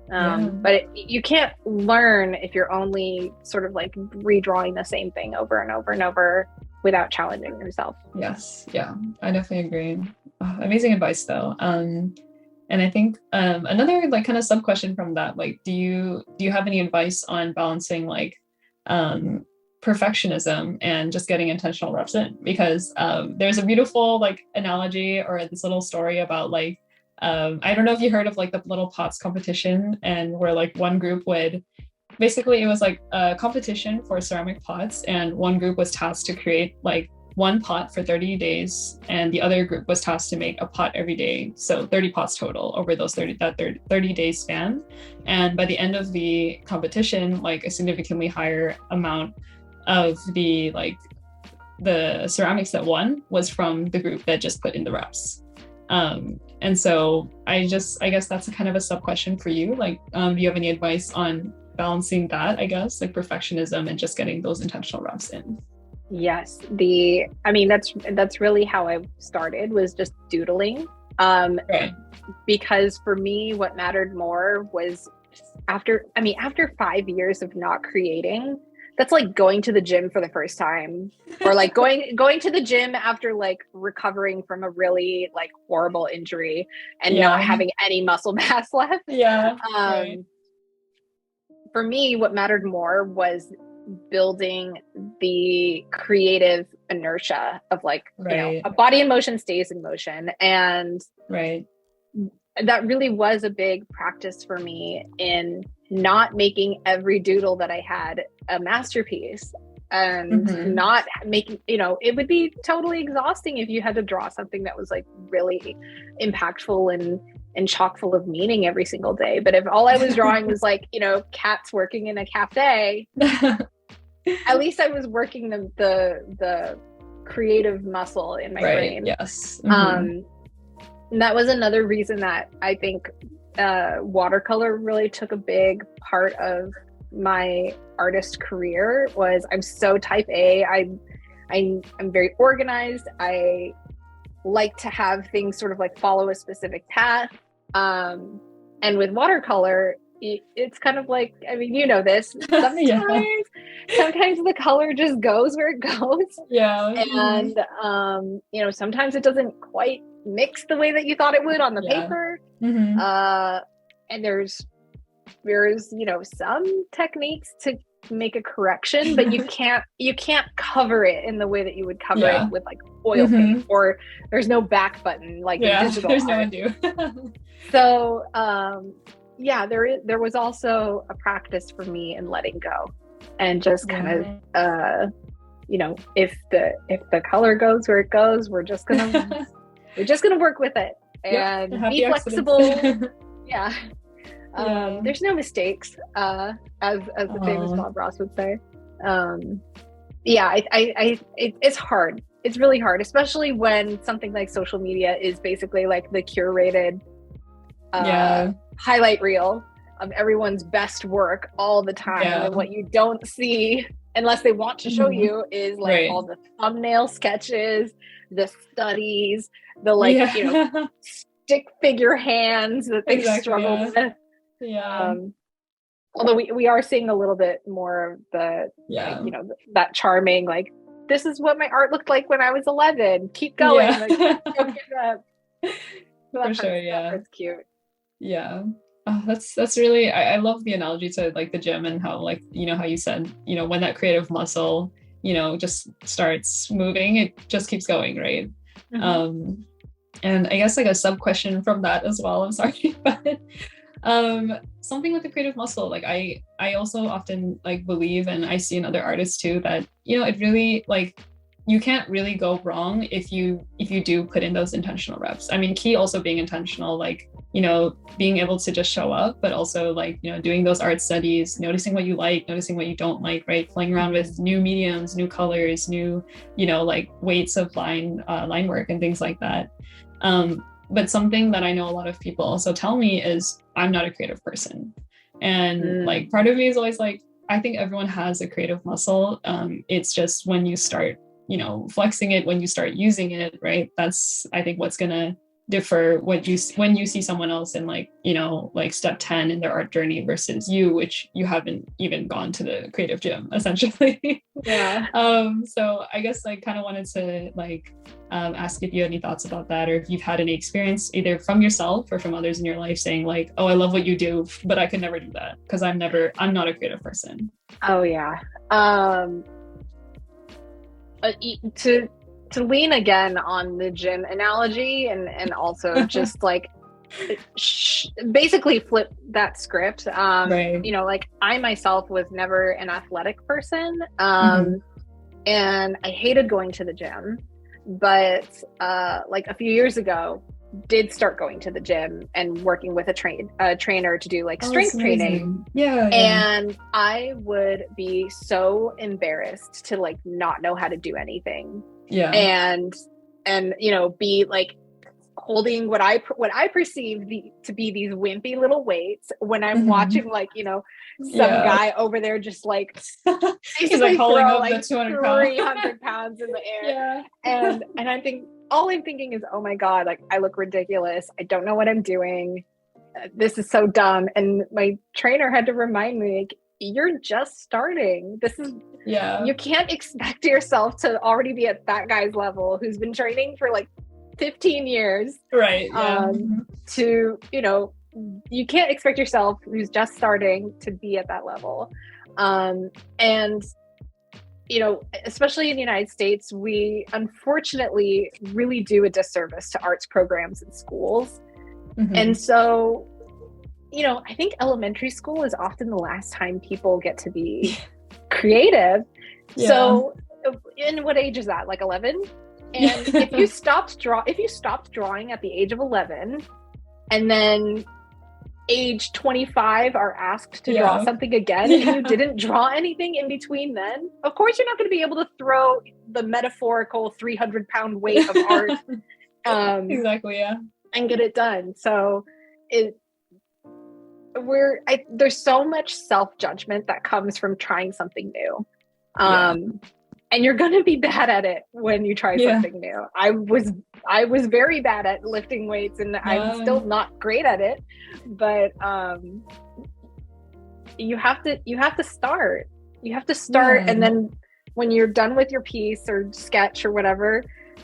But you can't learn if you're only sort of redrawing the same thing over and over and over without challenging yourself. Yes. Yeah, I definitely agree. Amazing advice though. And I think another kind of sub question from that, do you have any advice on balancing perfectionism and just getting intentional reps in? Because there's a beautiful analogy or this little story about I don't know if you heard of the little pots competition, and where one group would basically, it was a competition for ceramic pots, and one group was tasked to create one pot for 30 days, and the other group was tasked to make a pot every day. So 30 pots total over those 30-day span. And by the end of the competition, like a significantly higher amount of the ceramics that won was from the group that just put in the reps. And so I guess that's a kind of a sub question for you. Like, do you have any advice on balancing that, I guess, like perfectionism and just getting those intentional reps in? Yes. That's really how I started, was just doodling. Right. Because for me, what mattered more was after 5 years of not creating, that's like going to the gym for the first time, or like going to the gym after like recovering from a really like horrible injury and not having any muscle mass left. Yeah. Right. For me, what mattered more was building the creative inertia of like, a body in motion stays in motion. And that really was a big practice for me in not making every doodle that I had a masterpiece, and not making, it would be totally exhausting if you had to draw something that was like really impactful and chock full of meaning every single day. But if all I was drawing was like, cats working in a cafe, at least I was working the creative muscle in my brain. Yes. And that was another reason that I think watercolor really took a big part of my artist career. Was I'm so type A. I'm very organized. I like to have things sort of like follow a specific path. And with watercolor, it's kind of like, this. Sometimes the color just goes where it goes. Yeah. And sometimes it doesn't quite mix the way that you thought it would on the paper. And there's some techniques to make a correction, but you can't cover it in the way that you would cover it with like oil paint, or there's no back button like in digital there's art. no undo. So there was also a practice for me in letting go, and just kind of if the color goes where it goes, we're just gonna work with it and be flexible. There's no mistakes, as the famous Bob Ross would say. It's hard. It's really hard, especially when something like social media is basically like the curated highlight reel of everyone's best work all the time. And what you don't see, unless they want to show you, is like all the thumbnail sketches, the studies, the stick figure hands that they struggle with. Although we are seeing a little bit more of the that charming, like, this is what my art looked like when I was 11, keep going, like, don't give up. For sure. That's cute. That's really, I love the analogy to like the gym, and how, like, how you said, when that creative muscle just starts moving, it just keeps going, right? And I guess like a sub question from that as well, I'm sorry, but something with the creative muscle, like I also often like believe, and I see in other artists too, that it really, like, you can't really go wrong if you do put in those intentional reps. I mean, key also being intentional, like, being able to just show up, but also like, doing those art studies, noticing what you like, noticing what you don't like, right? Playing around with new mediums, new colors, new, like weights of line work and things like that. But something that I know a lot of people also tell me is I'm not a creative person. And like, part of me is always like, I think everyone has a creative muscle. It's just when you start, flexing it, when you start using it, right? That's, I think, what's gonna differ when you see someone else in like, like step 10 in their art journey versus you, which you haven't even gone to the creative gym, essentially. So I guess I kind of wanted to like ask if you had any thoughts about that, or if you've had any experience either from yourself or from others in your life saying like, oh, I love what you do, but I could never do that because I'm not a creative person. To lean again on the gym analogy, and also just like basically flip that script. Like, I myself was never an athletic person. and I hated going to the gym, but like a few years ago, did start going to the gym and working with a trainer to do like strength training. Yeah. And I would be so embarrassed to like not know how to do anything. Yeah. And you know, be like holding what I perceive to be these wimpy little weights when I'm watching like, you know, some guy over there just like he's like holding up like the 200 300 pounds in the air. And I think all I'm thinking is, oh my God, like I look ridiculous. I don't know what I'm doing. This is so dumb. And my trainer had to remind me, like, you're just starting. This is, you can't expect yourself to already be at that guy's level who's been training for like 15 years. Right. To, you know, you can't expect yourself who's just starting to be at that level. And, you know, especially in the United States, we unfortunately really do a disservice to arts programs in schools. And so, you know, I think elementary school is often the last time people get to be creative. So in what age is that? Like 11? And if you stopped drawing at the age of 11 and then age 25 are asked to draw something again and you didn't draw anything in between then, of course you're not going to be able to throw the metaphorical 300-pound weight of art exactly and get it done. So there's so much self-judgment that comes from trying something new. And you're going to be bad at it when you try something new. I was very bad at lifting weights and I'm still not great at it, but you have to start. You have to start, and then when you're done with your piece or sketch or whatever,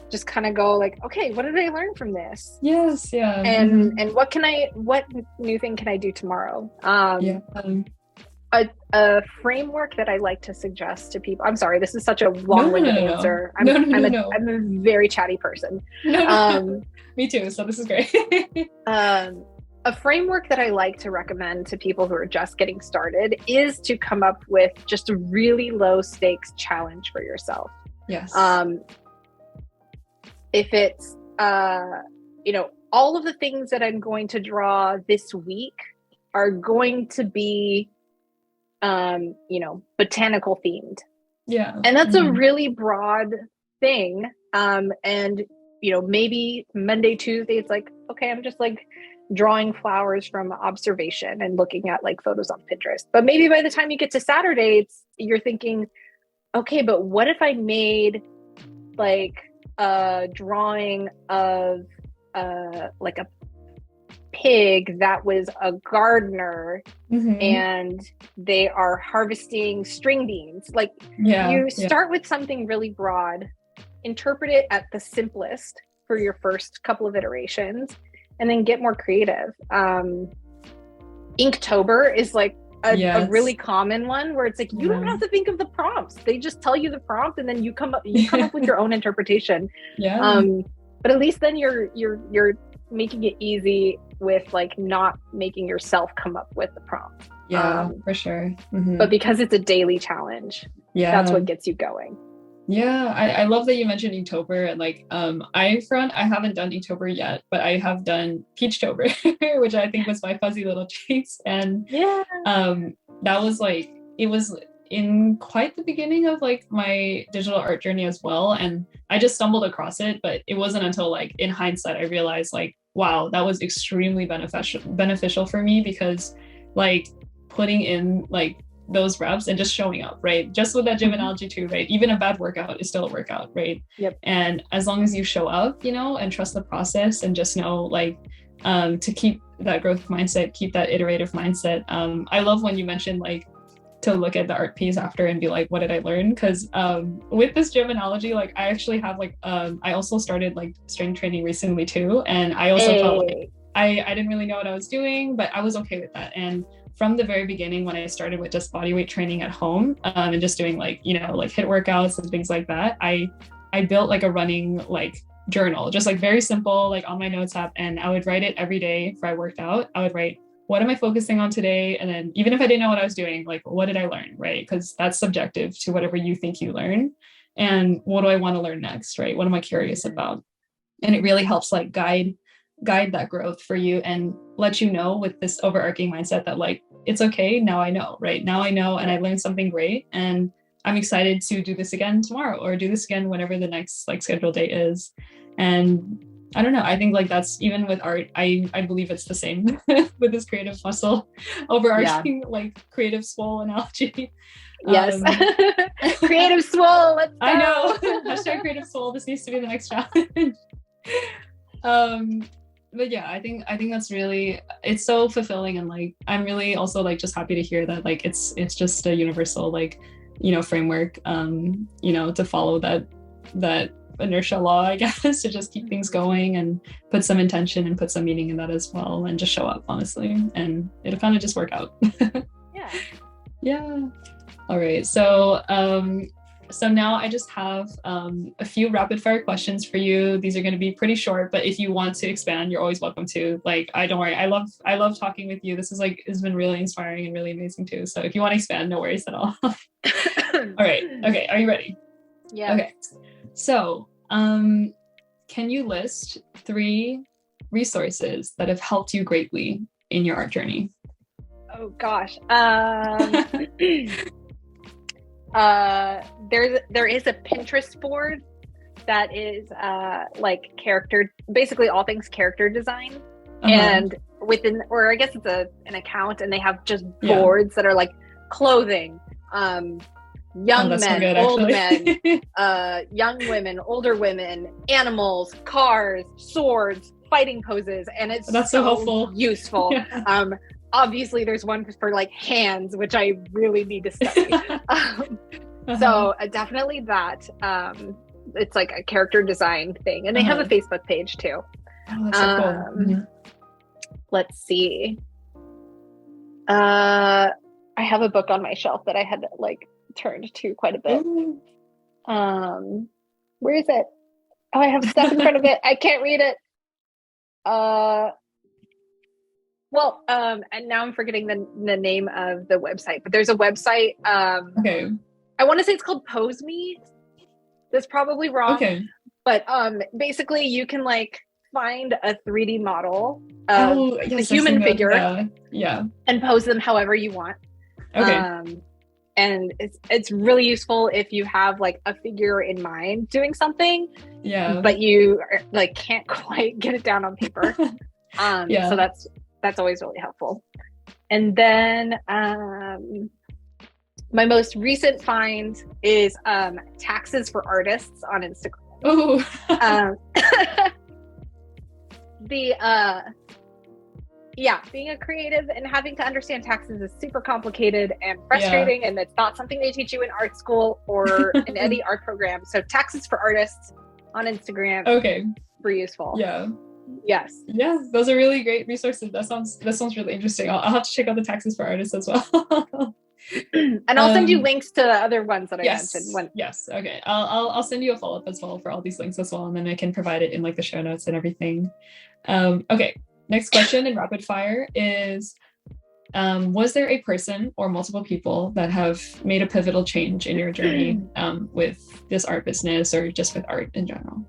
just kind of go like, okay, what did I learn from this? And what new thing can I do tomorrow? A framework that I like to suggest to people. I'm sorry, this is such a long-winded answer. I'm a very chatty person. Me too, so this is great. A framework that I like to recommend to people who are just getting started is to come up with just a really low stakes challenge for yourself. If it's you know, all of the things that I'm going to draw this week are going to be you know, botanical themed. And that's a really broad thing. And, you know, maybe Monday, Tuesday, it's like, okay, I'm just like drawing flowers from observation and looking at like photos on Pinterest. But maybe by the time you get to Saturday, you're thinking, okay, but what if I made like a drawing of like a pig that was a gardener and they are harvesting string beans. Like you start with something really broad, interpret it at the simplest for your first couple of iterations, and then get more creative. Inktober is like a really common one where it's like you don't have to think of the prompts. They just tell you the prompt and then you come up with your own interpretation. But at least then you're making it easy with like not making yourself come up with the prompt. For sure. But because it's a daily challenge, that's what gets you going. I love that you mentioned Inktober. And like I haven't done Inktober yet, but I have done Peachtober, which I think was my fuzzy little cheeks. And that was like, it was in quite the beginning of like my digital art journey as well. And I just stumbled across it, but it wasn't until like in hindsight I realized like, wow, that was extremely beneficial for me, because like putting in like those reps and just showing up, right? Just with that gym analogy too, right? Even a bad workout is still a workout, right? And as long as you show up, you know, and trust the process and just know like to keep that growth mindset, keep that iterative mindset. I love when you mentioned like to look at the art piece after and be like, what did I learn? Because with this gym analogy, like I actually have like I also started like strength training recently too, and I also felt like I didn't really know what I was doing, but I was okay with that. And from the very beginning, when I started with just body weight training at home and just doing like, you know, like HIIT workouts and things like that, I built like a running like journal, just like very simple, like on my notes app, and I would write it every day before I worked out. I would write, what am I focusing on today? And then even if I didn't know what I was doing, like, what did I learn, right? Because that's subjective to whatever you think you learn. and what do I want to learn next, right? What am I curious about? And it really helps like guide that growth for you and let you know with this overarching mindset that like, it's okay, now I know, right? Now I know, and I learned something great, and I'm excited to do this again tomorrow, or do this again whenever the next like scheduled date is. And I don't know, I think like that's, even with art, I believe it's the same with this creative muscle, overarching like creative swole analogy. Yes. Creative swole, let's go. I know. Hashtag creative swole, this needs to be the next challenge. But yeah, I think that's really, it's so fulfilling, and like I'm really also like just happy to hear that like it's just a universal like, you know, framework, you know, to follow that inertia law, I guess, to just keep things going and put some intention and put some meaning in that as well, and just show up honestly, and it'll kind of just work out. Yeah. All right, so now I just have a few rapid fire questions for you. These are going to be pretty short, but if you want to expand, you're always welcome to. Like, don't worry. I love talking with you. This is like, has been really inspiring and really amazing too. So if you want to expand, no worries at all. All right. Okay. Are you ready? Yeah. Okay. So, can you list 3 resources that have helped you greatly in your art journey? Oh gosh. There is a Pinterest board that is like basically all things character design, and within, or I guess it's an account, and they have just boards that are like clothing, young men, so good, old men, young women, older women, animals, cars, swords, fighting poses, and that's so helpful, useful. Obviously there's one for like hands, which I really need to study. So definitely that. It's like a character design thing, and they have a Facebook page too. Oh, that's so cool. Let's see. I have a book on my shelf that I had like turned to quite a bit. Where is it? Oh, I have stuff in front of it. I can't read it. Well, and now I'm forgetting the name of the website, but there's a website. Okay. I want to say it's called Pose Me. That's probably wrong. Okay. But basically you can like find a 3D model of the human figure, and pose them however you want. Okay. And it's really useful if you have like a figure in mind doing something, but you like can't quite get it down on paper. So that's always really helpful. And then my most recent find is taxes for artists on Instagram. Oh. Being a creative and having to understand taxes is super complicated and frustrating, and it's not something they teach you in art school or in any art program. So taxes for artists on Instagram. Okay. Super useful. Yeah. Yes. Yeah, those are really great resources. That sounds really interesting. I'll have to check out the taxes for artists as well. And I'll send you links to the other ones that I mentioned. Yes. Okay. I'll send you a follow-up as well for all these links as well, and then I can provide it in like the show notes and everything. Okay. Next question in rapid fire is, was there a person or multiple people that have made a pivotal change in your journey with this art business or just with art in general?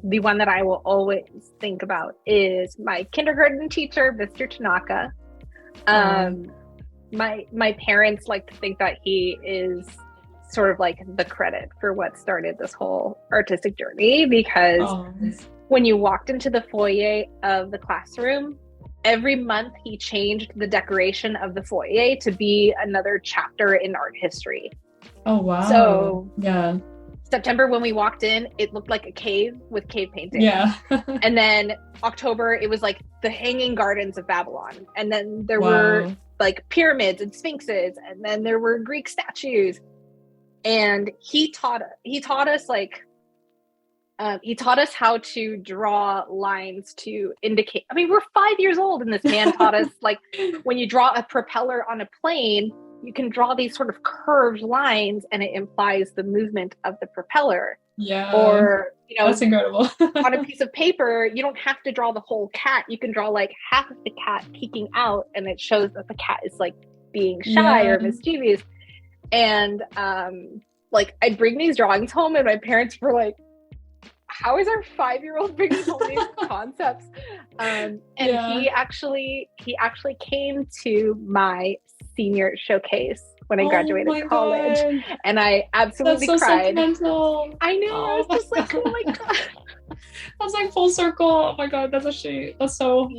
The one that I will always think about is my kindergarten teacher, Mr. Tanaka. My parents like to think that he is sort of like the credit for what started this whole artistic journey, because when you walked into the foyer of the classroom, every month he changed the decoration of the foyer to be another chapter in art history. Oh, wow. So yeah. September, when we walked in, it looked like a cave with cave painting. Yeah. And then October, it was like the Hanging Gardens of Babylon. And then there were like pyramids and sphinxes, and then there were Greek statues. And he taught us how to draw lines to indicate. I mean, we're 5 years old, and this man taught us like when you draw a propeller on a plane, you can draw these sort of curved lines, and it implies the movement of the propeller. Yeah. Or, that's incredible. On a piece of paper, you don't have to draw the whole cat. You can draw like half of the cat peeking out, and it shows that the cat is like being shy or mischievous. And like I'd bring these drawings home and my parents were like, how is our 5-year-old bringing home these concepts? And he actually came to my senior showcase when I graduated college. God. And I absolutely cried. Sentimental. I know. I was just like, oh my God. That's like full circle. Oh my God, that's so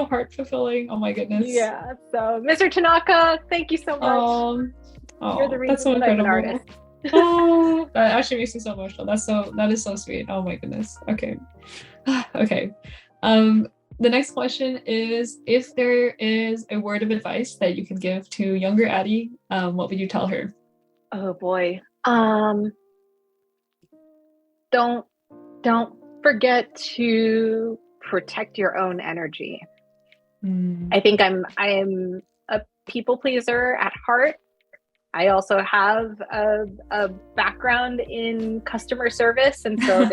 heart fulfilling. Oh my goodness. Yeah. So Mr. Tanaka, thank you so much. You're the reason that I'm an artist. Oh, that actually makes me so emotional. That is so sweet. Oh my goodness. Okay. Okay. The next question is, if there is a word of advice that you can give to younger Addi, what would you tell her? Oh boy. Don't forget to protect your own energy. I think I am a people pleaser at heart. I also have a background in customer service, and so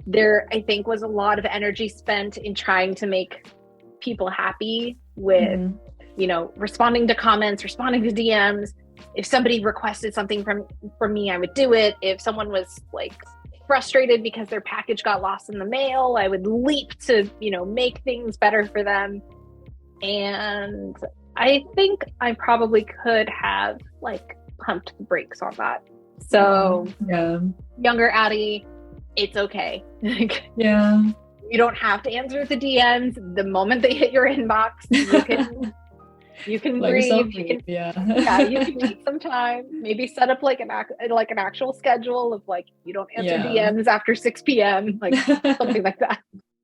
there I think was a lot of energy spent in trying to make people happy with, you know, responding to comments, responding to DMs. If somebody requested something from me, I would do it. If someone was like frustrated because their package got lost in the mail, I would leap to, you know, make things better for them. And I think I probably could have like pumped the brakes on that. So younger Addi, it's okay. Yeah. You don't have to answer the DMs the moment they hit your inbox. You can breathe. You can take some time. Maybe set up like an actual schedule of like, you don't answer DMs after 6 p.m. like something like that.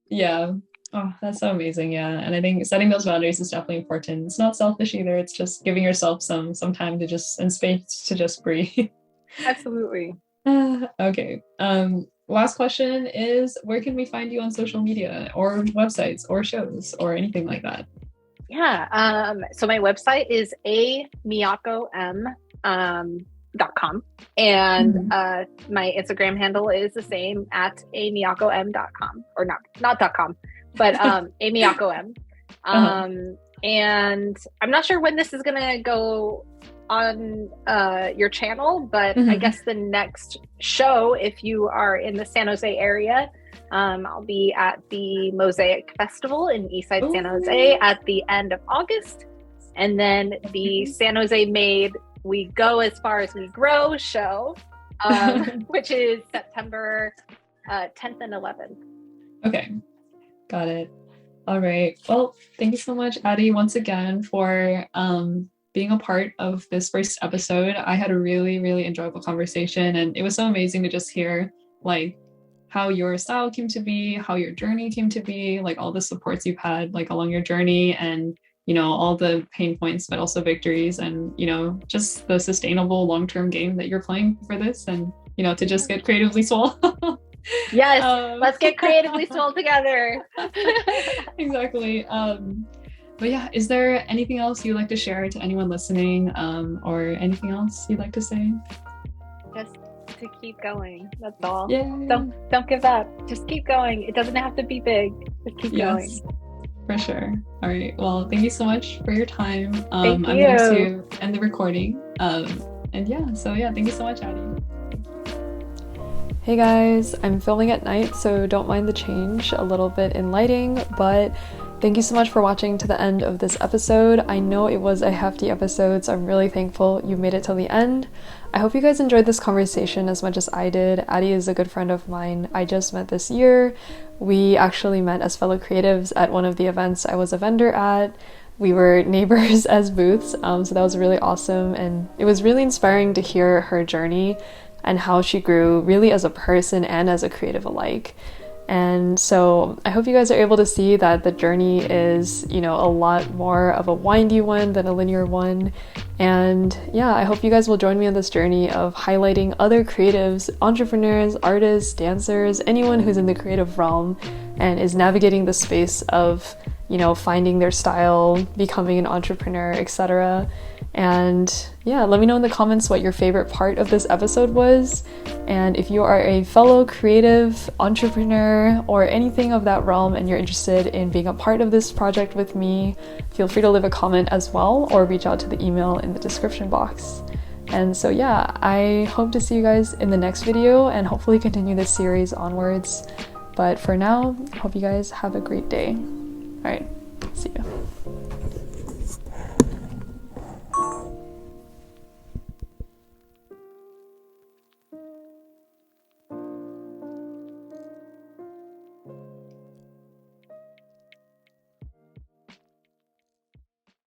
Yeah. Oh, that's so amazing. Yeah. And I think setting those boundaries is definitely important. It's not selfish either. It's just giving yourself some time to and space to just breathe. Absolutely. Okay. Last question is, where can we find you on social media or websites or shows or anything like that? Yeah. So my website is amiyako.com. And my Instagram handle is the same at amiyako.com, or not .com, but amiyako.m. And I'm not sure when this is gonna go on your channel, but I guess the next show, if you are in the San Jose area, I'll be at the Mosaic Festival in Eastside San Jose at the end of August, and then the San Jose Made We Go As Far As We Grow show, which is September 10th and 11th. Okay, got it. All right. Well, thank you so much, Addi, once again for being a part of this first episode. I had a really, really enjoyable conversation, and it was so amazing to just hear like how your style came to be, how your journey came to be, like all the supports you've had like along your journey, and you know, all the pain points, but also victories, and you know, just the sustainable long-term game that you're playing for this, and you know, to just get creatively swole. Yes, let's get creatively swole together. Exactly. But yeah, is there anything else you'd like to share to anyone listening, or anything else you'd like to say? Just to keep going. That's all. Yeah. Don't give up. Just keep going. It doesn't have to be big. Just keep going. For sure. All right. Well, thank you so much for your time. Thank you. I'm going to end the recording. And yeah, so yeah, thank you so much, Addi. Hey guys, I'm filming at night, so don't mind the change a little bit in lighting, but thank you so much for watching to the end of this episode. I know it was a hefty episode, so I'm really thankful you made it till the end. I hope you guys enjoyed this conversation as much as I did. Addi is a good friend of mine I just met this year. We actually met as fellow creatives at one of the events I was a vendor at. We were neighbors as booths, so that was really awesome, and it was really inspiring to hear her journey and how she grew really as a person and as a creative alike. And so I hope you guys are able to see that the journey is, you know, a lot more of a windy one than a linear one. And yeah, I hope you guys will join me on this journey of highlighting other creatives, entrepreneurs, artists, dancers, anyone who's in the creative realm and is navigating the space of, you know, finding their style, becoming an entrepreneur, etc. And yeah, let me know in the comments what your favorite part of this episode was. And if you are a fellow creative, entrepreneur, or anything of that realm and you're interested in being a part of this project with me, feel free to leave a comment as well or reach out to the email in the description box. And so yeah, I hope to see you guys in the next video and hopefully continue this series onwards. But for now, hope you guys have a great day. All right, see you.